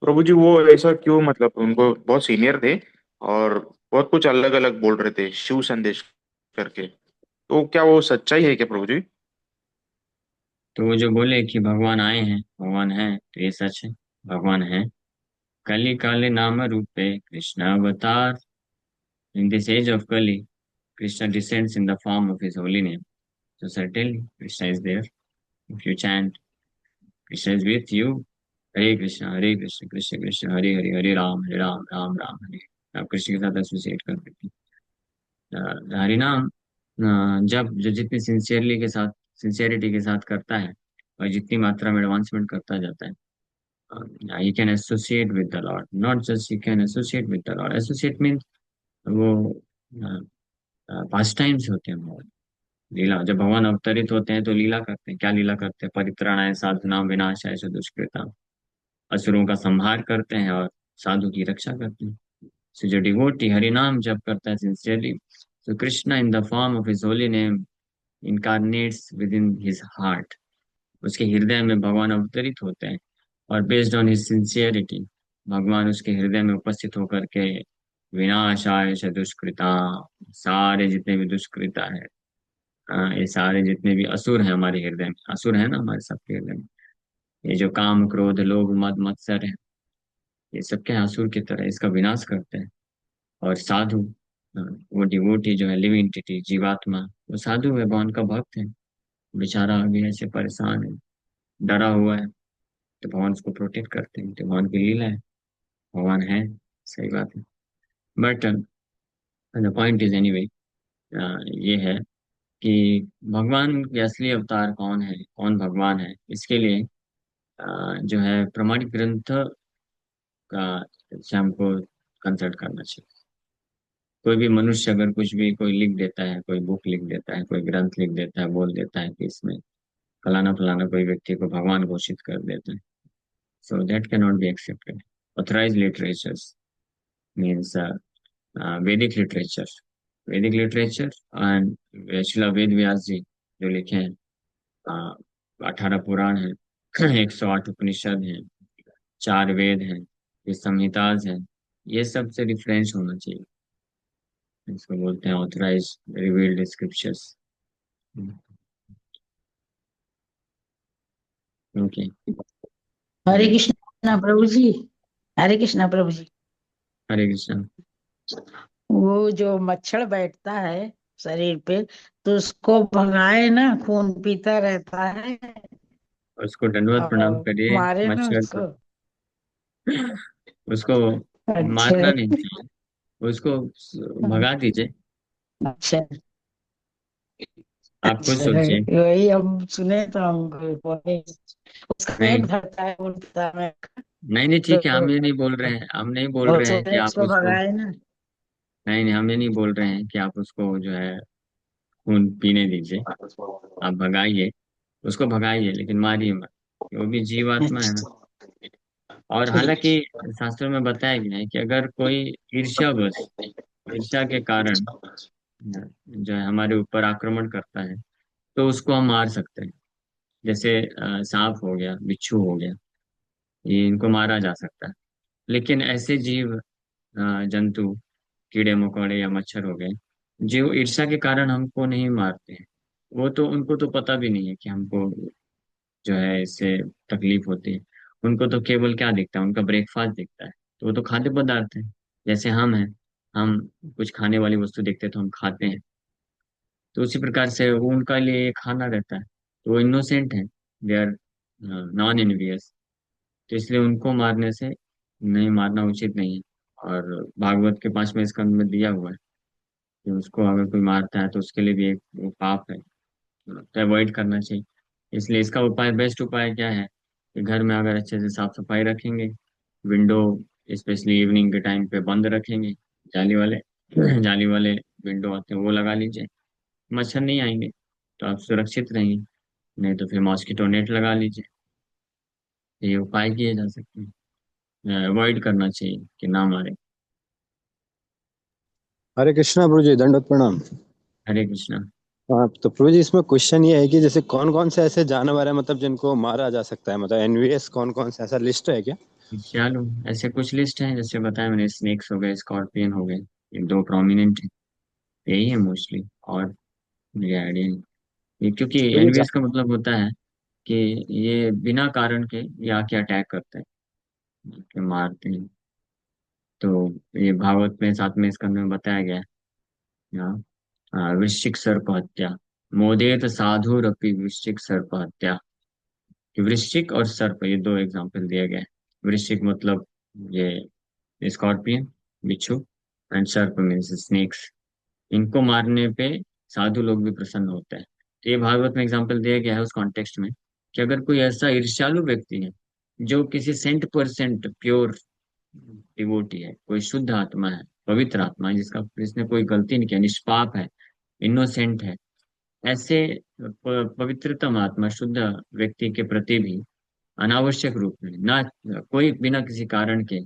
प्रभु जी वो ऐसा क्यों, मतलब उनको बहुत सीनियर थे और बहुत कुछ अलग अलग बोल रहे थे, शिव संदेश करके। तो क्या वो सच्चाई है क्या प्रभु जी? तो वो जो बोले कि भगवान आए हैं, भगवान है, तो ये सच है, भगवान है। कली काले नाम रूपे कृष्ण अवतार। इन दिस एज ऑफ कली, Krishna descends in the form of his holy name. So certainly, Krishna is there. If you chant, Krishna is with you. Hare Krishna, Krishna Krishna, Hare Ram, Ram Ram, Hare। आप कृष्ण के साथ associate कर सकते हैं। हरिनाम जब जो जितनी सिंसियरिटी के साथ करता है, और जितनी मात्रा में एडवांसमेंट करता जाता है, he can associate with the Lord. Not just he can associate with the Lord, associate means वो पास टाइम्स होते हैं बहुत। लीला, जब भगवान अवतरित होते हैं तो लीला करते हैं। क्या लीला करते हैं? परित्राणाय साधुनाम विनाशाय च दुष्कृताम। असुरों का संहार करते हैं और साधु की रक्षा करते हैं। सो जो डिवोटी हरि नाम जप करता है sincerely, so Krishna in the form of his holy name incarnates within his heart। उसके हृदय में भगवान अवतरित होते हैं, और बेस्ड ऑन हिज सिंसियरिटी, भगवान उसके हृदय में उपस्थित होकर के विनाशाय च दुष्कृता, सारे जितने भी दुष्कृता है, ये सारे जितने भी असुर हैं हमारे हृदय में, असुर है ना हमारे सबके हृदय में, ये जो काम क्रोध लोभ मद मत्सर है, ये सब क्या है? असुर की तरह इसका विनाश करते हैं। और साधु, वो डिवोटी जो है, लिविंग एंटिटी, जीवात्मा, वो साधु है, भगवान का भक्त है। बेचारा अभी ऐसे परेशान है, डरा हुआ है, तो भगवान उसको प्रोटेक्ट करते हैं। तो भगवान की लीला है, भगवान है, सही बात है। But the point is anyway, ये है कि भगवान के असली अवतार कौन है, कौन भगवान है, इसके लिए जो है प्रमाणिक ग्रंथ का से हमको कंसल्ट करना चाहिए। कोई भी मनुष्य अगर कुछ भी कोई लिख देता है, कोई बुक लिख देता है, कोई ग्रंथ लिख देता है, बोल देता है कि इसमें फलाना फलाना कोई व्यक्ति को भगवान घोषित कर देता है, so that can not be accepted. Authorised literatures means Vedic literature, Vedic literature and Srila Veda व्यास जी जो लिखे हैं, 18 पुराण है, 108 उपनिषद हैं, 4 वेद हैं, ये संहिताज हैं, ये सब से रिफरेंस होना चाहिए। इसको बोलते हैं ऑथराइज रिवील्ड स्क्रिप्चर्स। ओके। हरे कृष्णा प्रभु जी। हरे कृष्णा प्रभु जी। हरे कृष्णा। वो जो मच्छर बैठता है शरीर पे, तो उसको भगाए ना, खून पीता रहता है, उसको दंडवत प्रणाम और करिए। मारे ना मच्छर को, उसको। उसको अच्छा। मारना नहीं चाहिए, उसको भगा दीजिए। अच्छा। आप खुद अच्छा, सोचिए। वही हम सुने तो हमको बोले, उसका पेट नहीं, भरता है बोलता है। नहीं, नहीं, ठीक है, तो हम ये नहीं बोल रहे हैं, हम नहीं बोल वो रहे हैं कि सोचे आप उसको उसको, भगाए ना। नहीं, नहीं, हम ये नहीं बोल रहे हैं कि आप उसको जो है खून पीने दीजिए। आप भगाइए, उसको भगाइए, लेकिन मारिए मत। वो भी जीवात्मा है ना। अच्छा। और ठीक। हालांकि शास्त्रों में बताया गया है कि अगर कोई ईर्ष्यावश, ईर्ष्या के कारण जो है हमारे ऊपर आक्रमण करता है, तो उसको हम मार सकते हैं। जैसे सांप हो गया, बिच्छू हो गया, ये इनको मारा जा सकता है। लेकिन ऐसे जीव, जंतु, कीड़े मकोड़े या मच्छर हो गए, जो ईर्ष्या के कारण हमको नहीं मारते हैं, वो तो, उनको तो पता भी नहीं है कि हमको जो है इससे तकलीफ होती है। उनको तो केवल क्या दिखता है? उनका ब्रेकफास्ट दिखता है, तो वो तो खाद्य पदार्थ है। जैसे हम हैं, हम कुछ खाने वाली वस्तु देखते हैं तो हम खाते हैं, तो उसी प्रकार से वो उनका लिए ये खाना रहता है। तो वो इनोसेंट है, दे आर नॉन एनवियस। तो इसलिए उनको मारने से, नहीं, मारना उचित नहीं है। और भागवत के 5वें स्कंद में दिया हुआ है कि उसको अगर कोई मारता है तो उसके लिए भी एक वो पाप है, तो अवॉइड करना चाहिए। इसलिए इसका उपाय, बेस्ट उपाय क्या है कि घर में अगर अच्छे से साफ सफाई रखेंगे, विंडो स्पेशली इवनिंग के टाइम पे बंद रखेंगे, जाली वाले जाली वाले विंडो आते हैं वो लगा लीजिए, मच्छर नहीं आएंगे, तो आप सुरक्षित रहेंगे। नहीं तो फिर मॉस्किटो नेट लगा लीजिए। ये उपाय किए जा सकते हैं, अवॉइड करना चाहिए कि ना मारे। हरे कृष्णा प्रभु जी, दंडवत प्रणाम। हरे कृष्णा। हाँ, तो प्रभु जी इसमें क्वेश्चन ये है कि जैसे कौन कौन से ऐसे जानवर है मतलब जिनको मारा जा सकता है, मतलब एनवीएस कौन कौन से, ऐसा लिस्ट है क्या? चलो, ऐसे कुछ लिस्ट हैं जैसे बताया मैंने, स्नेक्स हो गए, स्कॉर्पियन हो गए, ये दो प्रोमिनेंट है, यही है मोस्टली। और मुझे आइडिया नहीं, ये क्योंकि प्रभु जी एनवीएस का मतलब होता है कि ये बिना कारण के ये आके अटैक करते हैं, आके मारते हैं। तो ये भागवत में 7वें स्कंद में बताया गया है। यहाँ वृश्चिक सर्प हत्या, मोदेत साधुरपि वृश्चिक सर्प हत्या। कि वृश्चिक और सर्प, ये दो एग्जाम्पल दिए गए हैं। वृश्चिक मतलब ये स्कॉर्पियन, बिच्छू, एंड सर्प मीन्स स्नेक्स। इनको मारने पे साधु लोग भी प्रसन्न होते हैं। तो ये भागवत में एग्जाम्पल दिया गया है उस कॉन्टेक्स्ट में कि अगर कोई ऐसा ईर्ष्यालु व्यक्ति है जो किसी 100% प्योर डिवोटी है, कोई शुद्ध आत्मा है, पवित्र आत्मा है, जिसने कोई गलती नहीं किया, निष्पाप है, इनोसेंट है, ऐसे पवित्रतम आत्मा शुद्ध व्यक्ति के प्रति भी अनावश्यक रूप में ना, कोई बिना किसी कारण के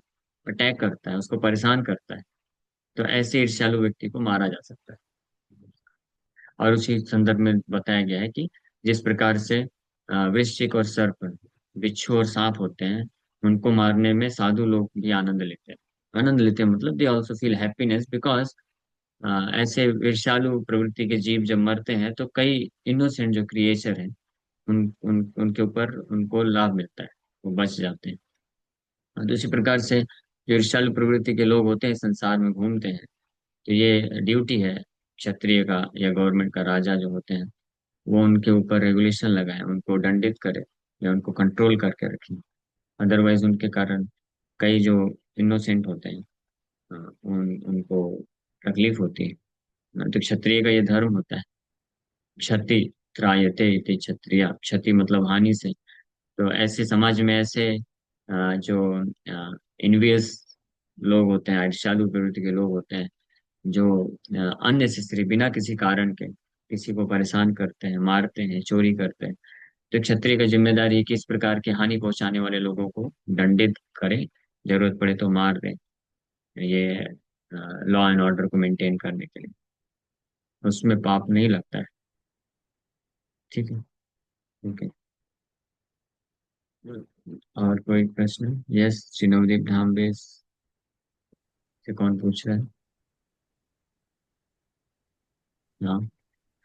अटैक करता है, उसको परेशान करता है, तो ऐसे ईर्ष्यालु व्यक्ति को मारा जा सकता है। और उसी संदर्भ में बताया गया है कि जिस प्रकार से वृश्चिक और सर्प, बिच्छू और सांप होते हैं, उनको मारने में साधु लोग भी आनंद लेते हैं। आनंद लेते हैं मतलब they also feel happiness, because ऐसे ईर्ष्यालु प्रवृत्ति के जीव जब मरते हैं तो कई इनोसेंट जो क्रिएचर हैं, उनके ऊपर उनको लाभ मिलता है, वो बच जाते हैं। और दूसरी प्रकार से जो ईर्ष्यालु प्रवृत्ति के लोग होते हैं, संसार में घूमते हैं, तो ये ड्यूटी है क्षत्रिय का या गवर्नमेंट का, राजा जो होते हैं, वो उनके ऊपर रेगुलेशन लगाए, उनको दंडित करे या उनको कंट्रोल करके रखें। अदरवाइज उनके कारण कई जो इनोसेंट होते हैं, उनको तकलीफ होती है। तो क्षत्रिय का ये धर्म होता है, क्षति त्रायते इति क्षत्रिय, क्षति मतलब हानि से। तो ऐसे समाज में ऐसे जो इनवियस लोग होते हैं, ईर्ष्यालु प्रवृत्ति के लोग होते हैं, जो अननेसेसरी बिना किसी कारण के किसी को परेशान करते हैं, मारते हैं, चोरी करते हैं, तो क्षत्रिय का जिम्मेदारी है कि इस प्रकार के हानि पहुंचाने वाले लोगों को दंडित करे, जरूरत पड़े तो मार दे, ये लॉ एंड ऑर्डर को मेंटेन करने के लिए। उसमें पाप नहीं लगता है। ठीक है। ओके। और कोई प्रश्न? यस, चिनोदीप ढांबे से कौन पूछ रहा है? हाँ।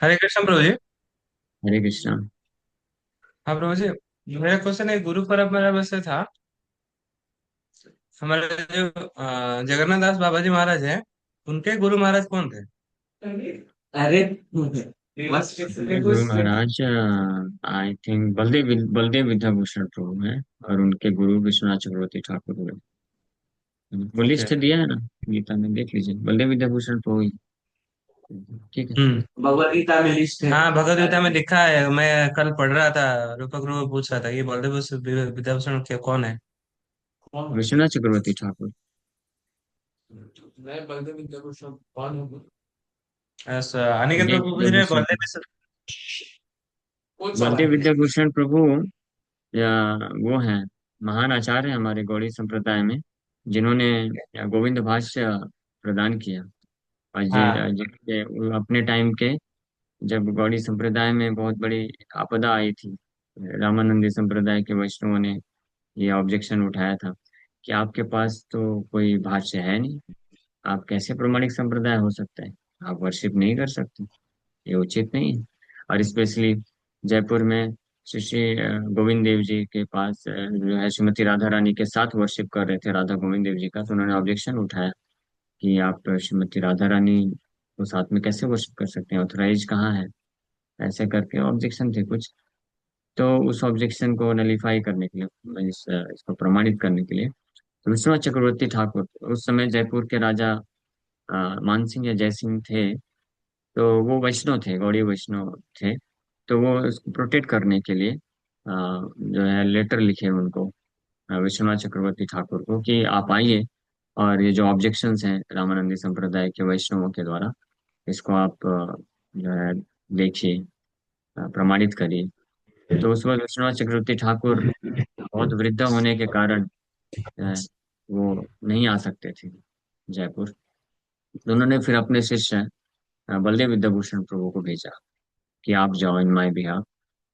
हरे कृष्ण प्रभु जी। हरे कृष्णा। हाँ प्रभु जी, मेरा क्वेश्चन है, गुरु परंपरा से था। हमारे जो जगन्नाथ दास बाबा जी महाराज हैं, उनके गुरु महाराज कौन थे? अरे गुरु महाराज आई थिंक बलदेव विद्याभूषण प्रभु हैं, और उनके गुरु विश्वनाथ चक्रवर्ती ठाकुर हुए। वो ओके। लिस्ट दिया है ना, गीता में देख लीजिए, बलदेव विद्याभूषण प्रभु ही। ठीक है। भगवत गीता में लिस्ट है। हाँ, भगवत गीता में लिखा है। मैं कल पढ़ रहा था, रूपक रूप पूछ रहा था कि बलदेव विद्याभूषण के कौन है? विश्वनाथ चक्रवर्ती ठाकुर। मैं बलदेव विद्याभूषण कौन हूँ? ऐसा अनिकेत बलदेव प्रभु पूछ रहे हैं, विद्याभूषण, कौन सा वाला बलदेव है? विद्याभूषण प्रभु या वो हैं, महान आचार्य हैं हमारे गौड़ी संप्रदाय में, जिन्होंने गोविंद भाष्य प्रदान किया। और हाँ जिनके अपने टाइम के, जब गौड़ी संप्रदाय में बहुत बड़ी आपदा आई थी, रामानंदी संप्रदाय के वैष्णवों ने ये ऑब्जेक्शन उठाया था कि आपके पास तो कोई भाष्य है नहीं, आप कैसे प्रामाणिक संप्रदाय हो सकता है, आप वर्शिप नहीं कर सकते, ये उचित नहीं है। और स्पेशली जयपुर में श्री श्री गोविंद देव जी के पास जो है श्रीमती राधा रानी के साथ वर्शिप कर रहे थे, राधा गोविंद देव जी का, तो उन्होंने ऑब्जेक्शन उठाया कि आप श्रीमती राधा रानी को साथ में कैसे वर्शिप कर सकते हैं, ऑथराइज कहाँ है, ऐसे करके ऑब्जेक्शन थे कुछ। तो उस ऑब्जेक्शन को नलीफाई करने के लिए, इसको प्रमाणित करने के लिए, तो विश्वनाथ चक्रवर्ती ठाकुर उस समय जयपुर के राजा मानसिंह या जयसिंह थे, तो वो वैष्णव थे, गौड़ी वैष्णव थे। तो वो इसको प्रोटेक्ट करने के लिए जो है लेटर लिखे उनको, विश्वनाथ चक्रवर्ती ठाकुर को, कि आप आइए और ये जो ऑब्जेक्शंस हैं रामानंदी संप्रदाय के वैष्णवों के द्वारा, इसको आप जो है देखिए, प्रमाणित करिए। तो उस वक्त विश्वनाथ चक्रवर्ती ठाकुर बहुत वृद्ध होने के कारण वो नहीं आ सकते थे जयपुर। तो उन्होंने फिर अपने शिष्य बलदेव विद्याभूषण प्रभु को भेजा कि आप जाओ इन माय बिहाफ।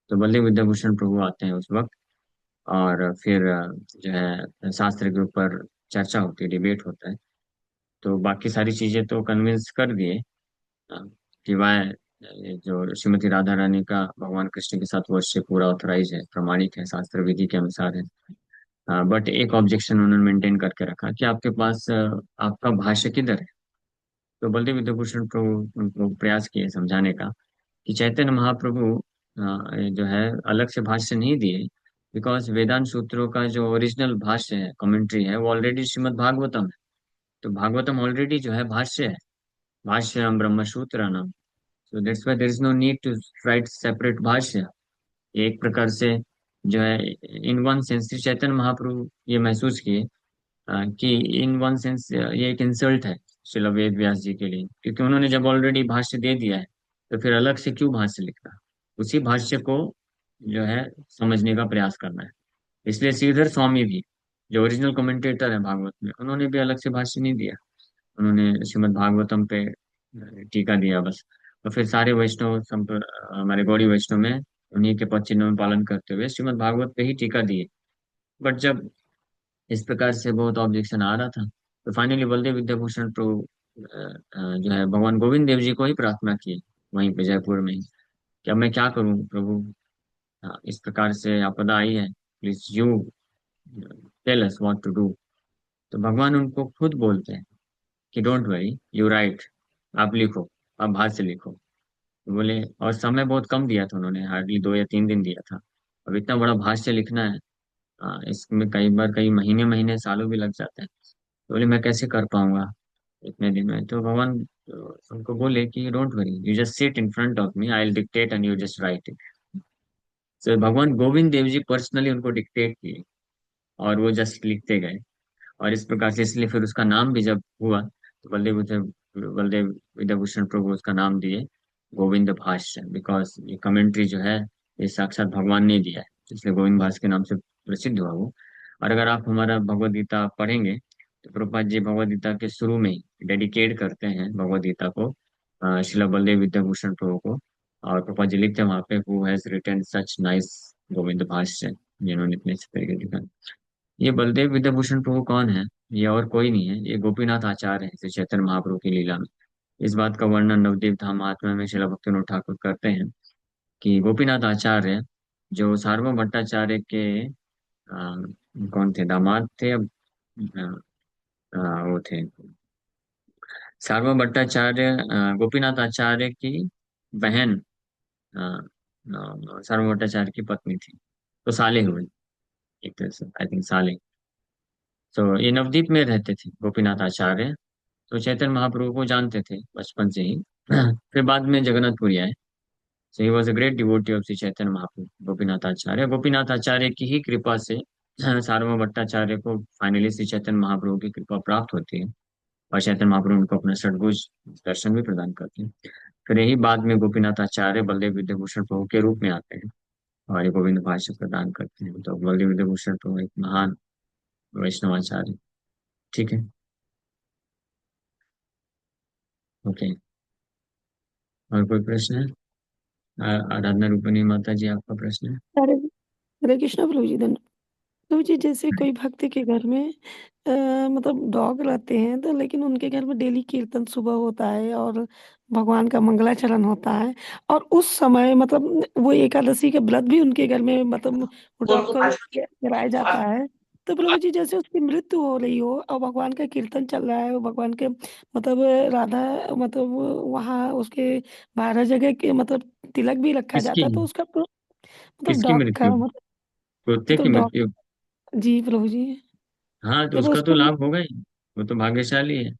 तो बलदेव विद्याभूषण प्रभु आते हैं उस वक्त, और फिर जो है शास्त्र के ऊपर चर्चा होती है, डिबेट होता है। तो बाकी सारी चीजें तो कन्विंस कर दिए, अ, कि वाय ये जो श्रीमती राधा रानी का भगवान कृष्ण के साथ वर्ष पूरा ऑथराइज है, प्रमाणित है, शास्त्र विधि के अनुसार है। बट एक ऑब्जेक्शन उन्होंने मेंटेन करके रखा कि आपके पास आपका भाष्य किधर है। तो बलदेव विद्याभूषण प्रभु उनको प्रयास किए समझाने का कि चैतन्य महाप्रभु जो है अलग से भाष्य नहीं दिए, बिकॉज वेदांत सूत्रों का जो ओरिजिनल भाष्य है, कमेंट्री है, वो ऑलरेडी श्रीमद् भागवतम है। तो भागवतम ऑलरेडी जो है भाष्य है, भाष्यम ब्रह्म सूत्र। So that's why there is no need to write separate भाष्य। एक प्रकार से जो है in one sense Shri Chaitanya महाप्रभु ये महसूस किए कि इन वन सेंस ये एक इंसल्ट है श्रील वेद व्यास जी के लिए, क्योंकि उन्होंने जब ऑलरेडी भाष्य दे दिया है तो फिर अलग से क्यों भाष्य लिखना। उसी भाष्य को जो है समझने का प्रयास करना है। इसलिए श्रीधर स्वामी भी जो ओरिजिनल कमेंटेटर है भागवत में, उन्होंने भी अलग से भाष्य नहीं दिया। उन्होंने श्रीमद् भागवतम पे टीका दिया बस। तो फिर सारे वैष्णव हमारे गौड़ी वैष्णव में उन्हीं के पद चिन्हों में पालन करते हुए श्रीमद् भागवत पे ही टीका दिए। बट जब इस प्रकार से बहुत ऑब्जेक्शन आ रहा था, तो फाइनली बलदेव विद्याभूषण प्रभु जो है भगवान गोविंद देव जी को ही प्रार्थना की, वहीं पे जयपुर में ही, कि अब मैं क्या करूं प्रभु, इस प्रकार से आपदा आई है, please you tell us what to do. तो भगवान उनको खुद बोलते हैं कि डोंट वरी, यू राइट, आप लिखो, आप भाष्य लिखो। तो बोले, और समय बहुत कम दिया था उन्होंने, हार्डली 2 या 3 दिन दिया था। अब इतना बड़ा भाष्य लिखना है, इसमें कई बार कई महीने महीने सालों भी लग जाते हैं। तो बोले मैं कैसे कर पाऊंगा इतने दिन में। तो भगवान उनको बोले कि don't worry, you just sit in front of me, I will dictate and you just right it. तो भगवान गोविंद देव जी पर्सनली उनको डिक्टेट किए और वो जस्ट लिखते गए। और इस प्रकार से, इसलिए फिर उसका नाम भी जब हुआ तो बलदेव विद्याभूषण प्रभु उसका नाम दिए गोविंद भाष्य, बिकॉज ये कमेंट्री जो है ये साक्षात भगवान ने दिया है, इसलिए गोविंद भाष्य के नाम से प्रसिद्ध हुआ वो। और अगर आप हमारा भगवद गीता पढ़ेंगे तो प्रभुपाद जी भगवद गीता के शुरू में ही डेडिकेट करते हैं भगवद गीता को श्रील बलदेव विद्याभूषण प्रभु को। और प्रभुपाद जी लिखते हैं वहां पे, who has written such nice Govinda Bhashya, जिन्होंने इतने अच्छे तरीके लिखा। ये बलदेव विद्याभूषण प्रभु कौन है? ये और कोई नहीं है, ये गोपीनाथ आचार्य है श्री चैतन्य महाप्रभु की लीला में। इस बात का वर्णन नवद्वीप धाम महात्म्य में श्रील भक्तिविनोद ठाकुर करते हैं कि गोपीनाथ आचार्य जो सार्वभौम भट्टाचार्य के कौन थे, दामाद थे, अब वो थे सार्वभौम भट्टाचार्य, गोपीनाथ आचार्य की बहन, सार्वभौम भट्टाचार्य की पत्नी थी। तो साले हुए एक तरह से, आई थिंक साले। तो ये नवद्वीप में रहते थे गोपीनाथ आचार्य। तो चैतन्य महाप्रभु को जानते थे बचपन से ही। फिर बाद में जगन्नाथपुरी आए। So he was a great devotee of Shri Chaitanya Mahaprabhu Gopinath Acharya. Gopinath Acharya की ही कृपा से सार्वभौम भट्टाचार्य को फाइनली श्री चैतन्य महाप्रभु की कृपा प्राप्त होती है, और चैतन्य महाप्रभु उनको अपना षडभुज दर्शन भी प्रदान करते हैं। फिर यही बाद में गोपीनाथ आचार्य बलदेव विद्याभूषण प्रभु के रूप में आते हैं और ये गोविंद भाष्य प्रदान करते हैं। तो बलदेव विद्याभूषण प्रभु एक महान वैष्णवाचार्य। ठीक है, ओके। और कोई प्रश्न है? आराधना रूपनी माता जी, आपका प्रश्न है? हरे हरे कृष्ण प्रभु जी धन्यवाद। प्रभु जी जैसे कोई भक्त के घर में मतलब डॉग रहते हैं तो लेकिन उनके घर में डेली कीर्तन सुबह होता है और भगवान का मंगलाचरण होता है और उस समय मतलब वो एकादशी का व्रत भी उनके घर में मतलब वो डॉग को कराया जाता है। तो प्रभु जी जैसे उसकी मृत्यु हो रही हो और भगवान का कीर्तन चल रहा है, भगवान के मतलब राधा मतलब वहाँ उसके 12 जगह के मतलब तिलक भी रखा किसकी? जाता है तो उसका मतलब किसकी डॉग मृत्यु? का कुत्ते की मतलब डॉग। मृत्यु? जी प्रभु जी। हाँ, तो जब उसका तो उसको लाभ होगा ही। वो तो भाग्यशाली है,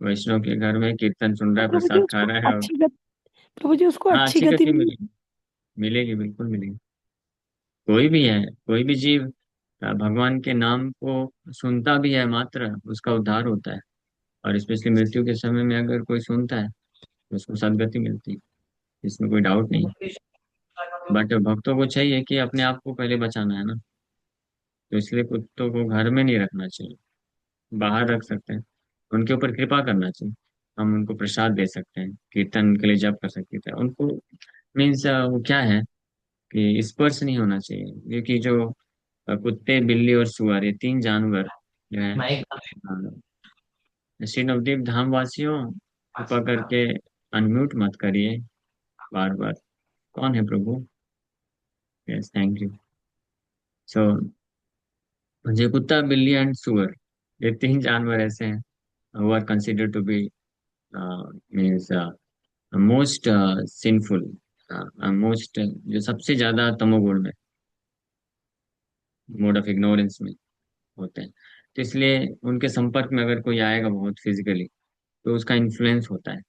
वैष्णव के घर में कीर्तन सुन रहा तो है, प्रभु जी प्रसाद खा उसको रहा है। और अच्छी गति, प्रभु जी उसको हाँ, अच्छी अच्छी गति गति मिली। मिलेगी, मिलेगी, बिल्कुल मिलेगी। कोई भी है, कोई भी जीव भगवान के नाम को सुनता भी है मात्र, उसका उद्धार होता है। और स्पेशली मृत्यु के समय में अगर कोई सुनता है तो उसको सदगति मिलती है, इसमें कोई डाउट नहीं। बट भक्तों को चाहिए कि अपने आप को पहले बचाना है ना। तो इसलिए कुत्तों को घर में नहीं रखना चाहिए, बाहर रख सकते हैं, उनके ऊपर कृपा करना चाहिए। हम उनको प्रसाद दे सकते हैं, कीर्तन के लिए जप कर सकते हैं उनको। मीन्स वो क्या है कि स्पर्श नहीं होना चाहिए, क्योंकि जो कुत्ते, बिल्ली और सुअर, ये 3 जानवर जो है, श्री नवदीप धाम वासियों, कृपा करके अनम्यूट मत करिए। बार बार। कौन है प्रभु? Yes, thank you. सो मुझे कुत्ता, बिल्ली एंड सुअर, ये तीन जानवर ऐसे हैं who are considered to be means most sinful, most, जो सबसे ज्यादा तमोगुण में, मोड ऑफ इग्नोरेंस में होते हैं। तो इसलिए उनके संपर्क में अगर कोई आएगा बहुत फिजिकली, तो उसका इन्फ्लुएंस होता है।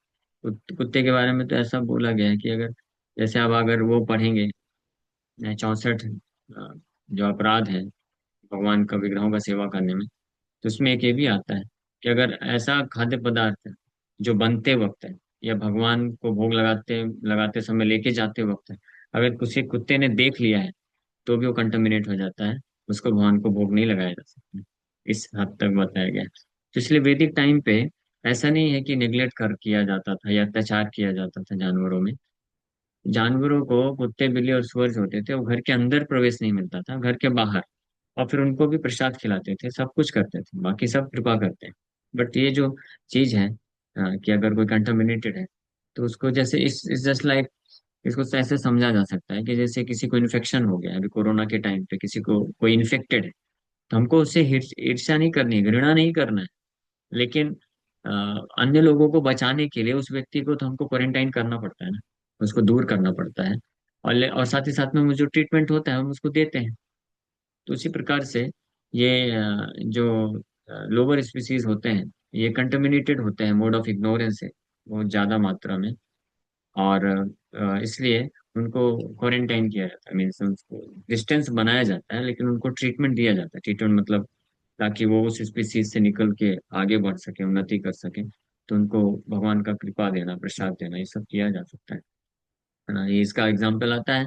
कुत्ते के बारे में तो ऐसा बोला गया है कि अगर, जैसे अब अगर वो पढ़ेंगे 64 जो अपराध है भगवान का विग्रहों का सेवा करने में, तो उसमें एक ये भी आता है कि अगर ऐसा खाद्य पदार्थ जो बनते वक्त है या भगवान को भोग लगाते लगाते समय लेके जाते वक्त है, अगर किसी कुत्ते ने देख लिया है, तो भी वो कंटामिनेट हो जाता है, उसको भगवान को भोग नहीं लगाया जा सकता। इस हद तक बताया गया है। तो इसलिए वैदिक टाइम पे ऐसा नहीं है कि निग्लेक्ट कर किया जाता था या अत्याचार किया जाता था जानवरों में। जानवरों को, कुत्ते बिल्ली और सुअर जो होते थे, वो घर के अंदर प्रवेश नहीं मिलता था, घर के बाहर। और फिर उनको भी प्रसाद खिलाते थे, सब कुछ करते थे, बाकी सब कृपा करते हैं। बट ये जो चीज है कि अगर कोई कंटामिनेटेड है, तो उसको जैसे इस जस्ट लाइक, इसको ऐसे समझा जा सकता है कि जैसे किसी को इन्फेक्शन हो गया, अभी कोरोना के टाइम पे किसी को कोई इन्फेक्टेड है, तो हमको उससे ईर्ष्या नहीं करनी है, घृणा नहीं करना है। लेकिन अ, अन्य लोगों को बचाने के लिए उस व्यक्ति को तो हमको क्वारंटाइन करना पड़ता है ना, उसको दूर करना पड़ता है। और साथ ही साथ में वो जो ट्रीटमेंट होता है हम उसको देते हैं। तो उसी प्रकार से ये जो लोअर स्पीसीज होते हैं, ये कंटेमिनेटेड होते हैं मोड ऑफ इग्नोरेंस से बहुत ज्यादा मात्रा में। और इसलिए उनको क्वारंटाइन किया जाता है, मीन्स उनको डिस्टेंस बनाया जाता है, लेकिन उनको ट्रीटमेंट दिया जाता है। ट्रीटमेंट मतलब ताकि वो उस स्पीसीज से निकल के आगे बढ़ सके, उन्नति कर सके। तो उनको भगवान का कृपा देना, प्रसाद देना, ये सब किया जा सकता है ना। ये इसका एग्जाम्पल आता है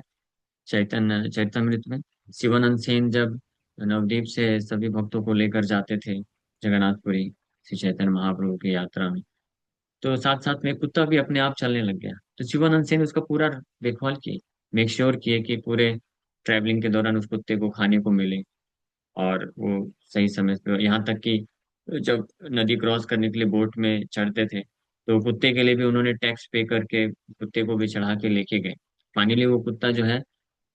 चैतन्य चैतन्यमृत में। शिवानंद सेन जब नवद्वीप से सभी भक्तों को लेकर जाते थे जगन्नाथपुरी, श्री चैतन्य महाप्रभु की यात्रा में, तो साथ साथ में कुत्ता भी अपने आप चलने लग गया। तो शिवानंद सेन उसका पूरा देखभाल किए, मेक श्योर किए कि पूरे ट्रैवलिंग के दौरान उस कुत्ते को खाने को मिले, और वो सही समय पे, यहाँ तक कि जब नदी क्रॉस करने के लिए बोट में चढ़ते थे, तो कुत्ते के लिए भी उन्होंने टैक्स पे करके कुत्ते को भी चढ़ा के लेके गए। फाइनली वो कुत्ता जो है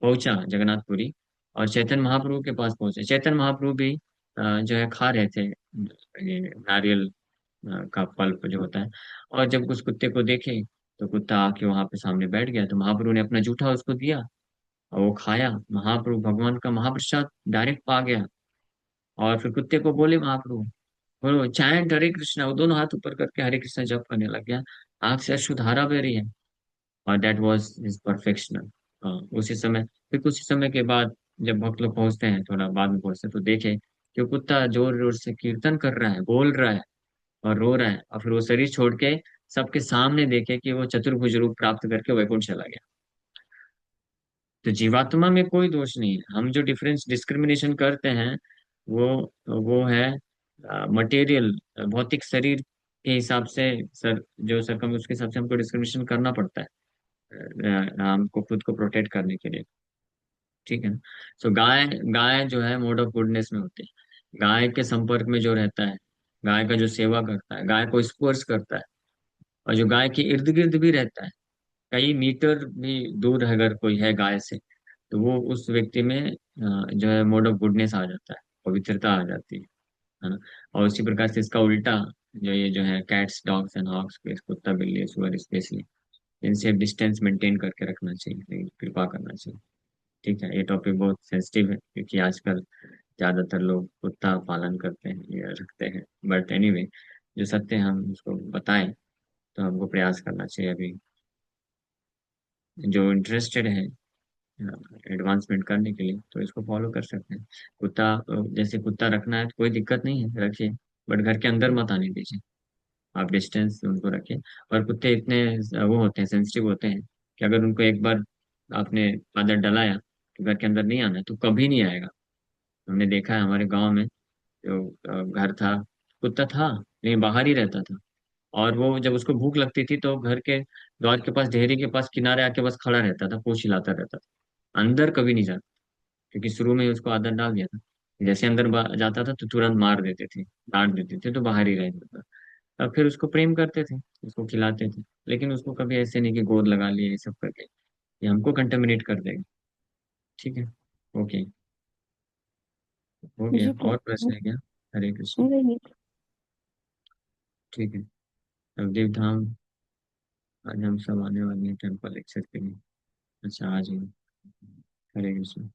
पहुंचा जगन्नाथपुरी, और चैतन्य महाप्रभु के पास पहुंचे। चैतन्य महाप्रभु भी जो है खा रहे थे ये नारियल का पल्प जो होता है। और जब उस कुत्ते को देखे, तो कुत्ता आके वहां पे सामने बैठ गया, तो महाप्रभु ने अपना जूठा उसको दिया, और वो खाया। महाप्रभु भगवान का महाप्रसाद डायरेक्ट पा गया। और फिर कुत्ते को बोले महाप्रभु, बोलो चैंट हरे कृष्णा, वो दोनों हाथ ऊपर करके हरे कृष्णा जप करने लग गया। आंख से अश्रुधारा बह रही है। और दैट वाज हिज परफेक्शन। उसी समय, फिर कुछ समय के बाद जब भक्त लोग पहुंचते हैं, थोड़ा बाद में पहुंचते हैं, तो देखे कि वो कुत्ता जोर जोर से कीर्तन कर रहा है, बोल रहा है और रो रहा है। और फिर वो शरीर छोड़ के सबके सामने देखे कि वो चतुर्भुज रूप प्राप्त करके वैकुंठ चला गया। तो जीवात्मा में कोई दोष नहीं है। हम जो डिफरेंस डिस्क्रिमिनेशन करते हैं, वो वो है मटेरियल, भौतिक शरीर के हिसाब से। सर जो सरकम उसके हिसाब से हमको डिस्क्रिमिनेशन करना पड़ता है हमको खुद को प्रोटेक्ट करने के लिए। ठीक है ना। सो गाय, गाय जो है मोड ऑफ गुडनेस में होती है। गाय के संपर्क में जो रहता है, गाय का जो सेवा करता है, गाय को स्पर्श करता है, और जो गाय के इर्द गिर्द भी रहता है, कई मीटर भी दूर अगर कोई है गाय से, तो वो उस व्यक्ति में जो है मोड ऑफ गुडनेस आ जाता है, पवित्रता आ जाती है ना। और उसी प्रकार से इसका उल्टा, जो ये जो है कैट्स डॉग्स एंड हॉग्स, कुत्ता बिल्ली सुअर स्पेशली, इनसे डिस्टेंस मेंटेन करके रखना चाहिए, कृपा करना चाहिए। ठीक है, ये टॉपिक बहुत सेंसिटिव है क्योंकि आजकल ज्यादातर लोग कुत्ता पालन करते हैं या रखते हैं। बट एनीवे, जो सत्य है हम उसको बताएं, तो हमको प्रयास करना चाहिए। अभी जो इंटरेस्टेड है एडवांसमेंट करने के लिए, तो इसको फॉलो कर सकते हैं। कुत्ता, जैसे कुत्ता रखना है तो कोई दिक्कत नहीं है, रखिए, बट घर के अंदर मत आने दीजिए, आप डिस्टेंस उनको रखें। और कुत्ते इतने वो होते हैं, सेंसिटिव होते हैं, कि अगर उनको एक बार आपने आदत डलाया तो घर के अंदर नहीं आना है, तो कभी नहीं आएगा। हमने देखा है हमारे गांव में, जो घर था, कुत्ता था लेकिन बाहर ही रहता था। और वो जब उसको भूख लगती थी, तो घर के द्वार के पास, ढेरी के पास किनारे आके बस खड़ा रहता था, पूंछ हिलाता रहता था, अंदर कभी नहीं जाता, क्योंकि शुरू में ही उसको आदत डाल दिया था। जैसे अंदर जाता था तो तुरंत मार देते थे, डांट देते थे, तो बाहर ही रह जाता था। अब फिर उसको प्रेम करते थे, उसको खिलाते थे। लेकिन उसको कभी ऐसे नहीं कि गोद लगा लिए ये सब करके, ये हमको कंटेमिनेट कर देगा। ठीक है। ओके। हो गया, जी और प्रभु। प्रश्न है क्या? हरे कृष्ण। नहीं नहीं। ठीक है। नवदीप धाम आज हम सब आने वाले हैं टेम्पल लेक्चर के लिए। अच्छा, आज ही। हरे कृष्ण।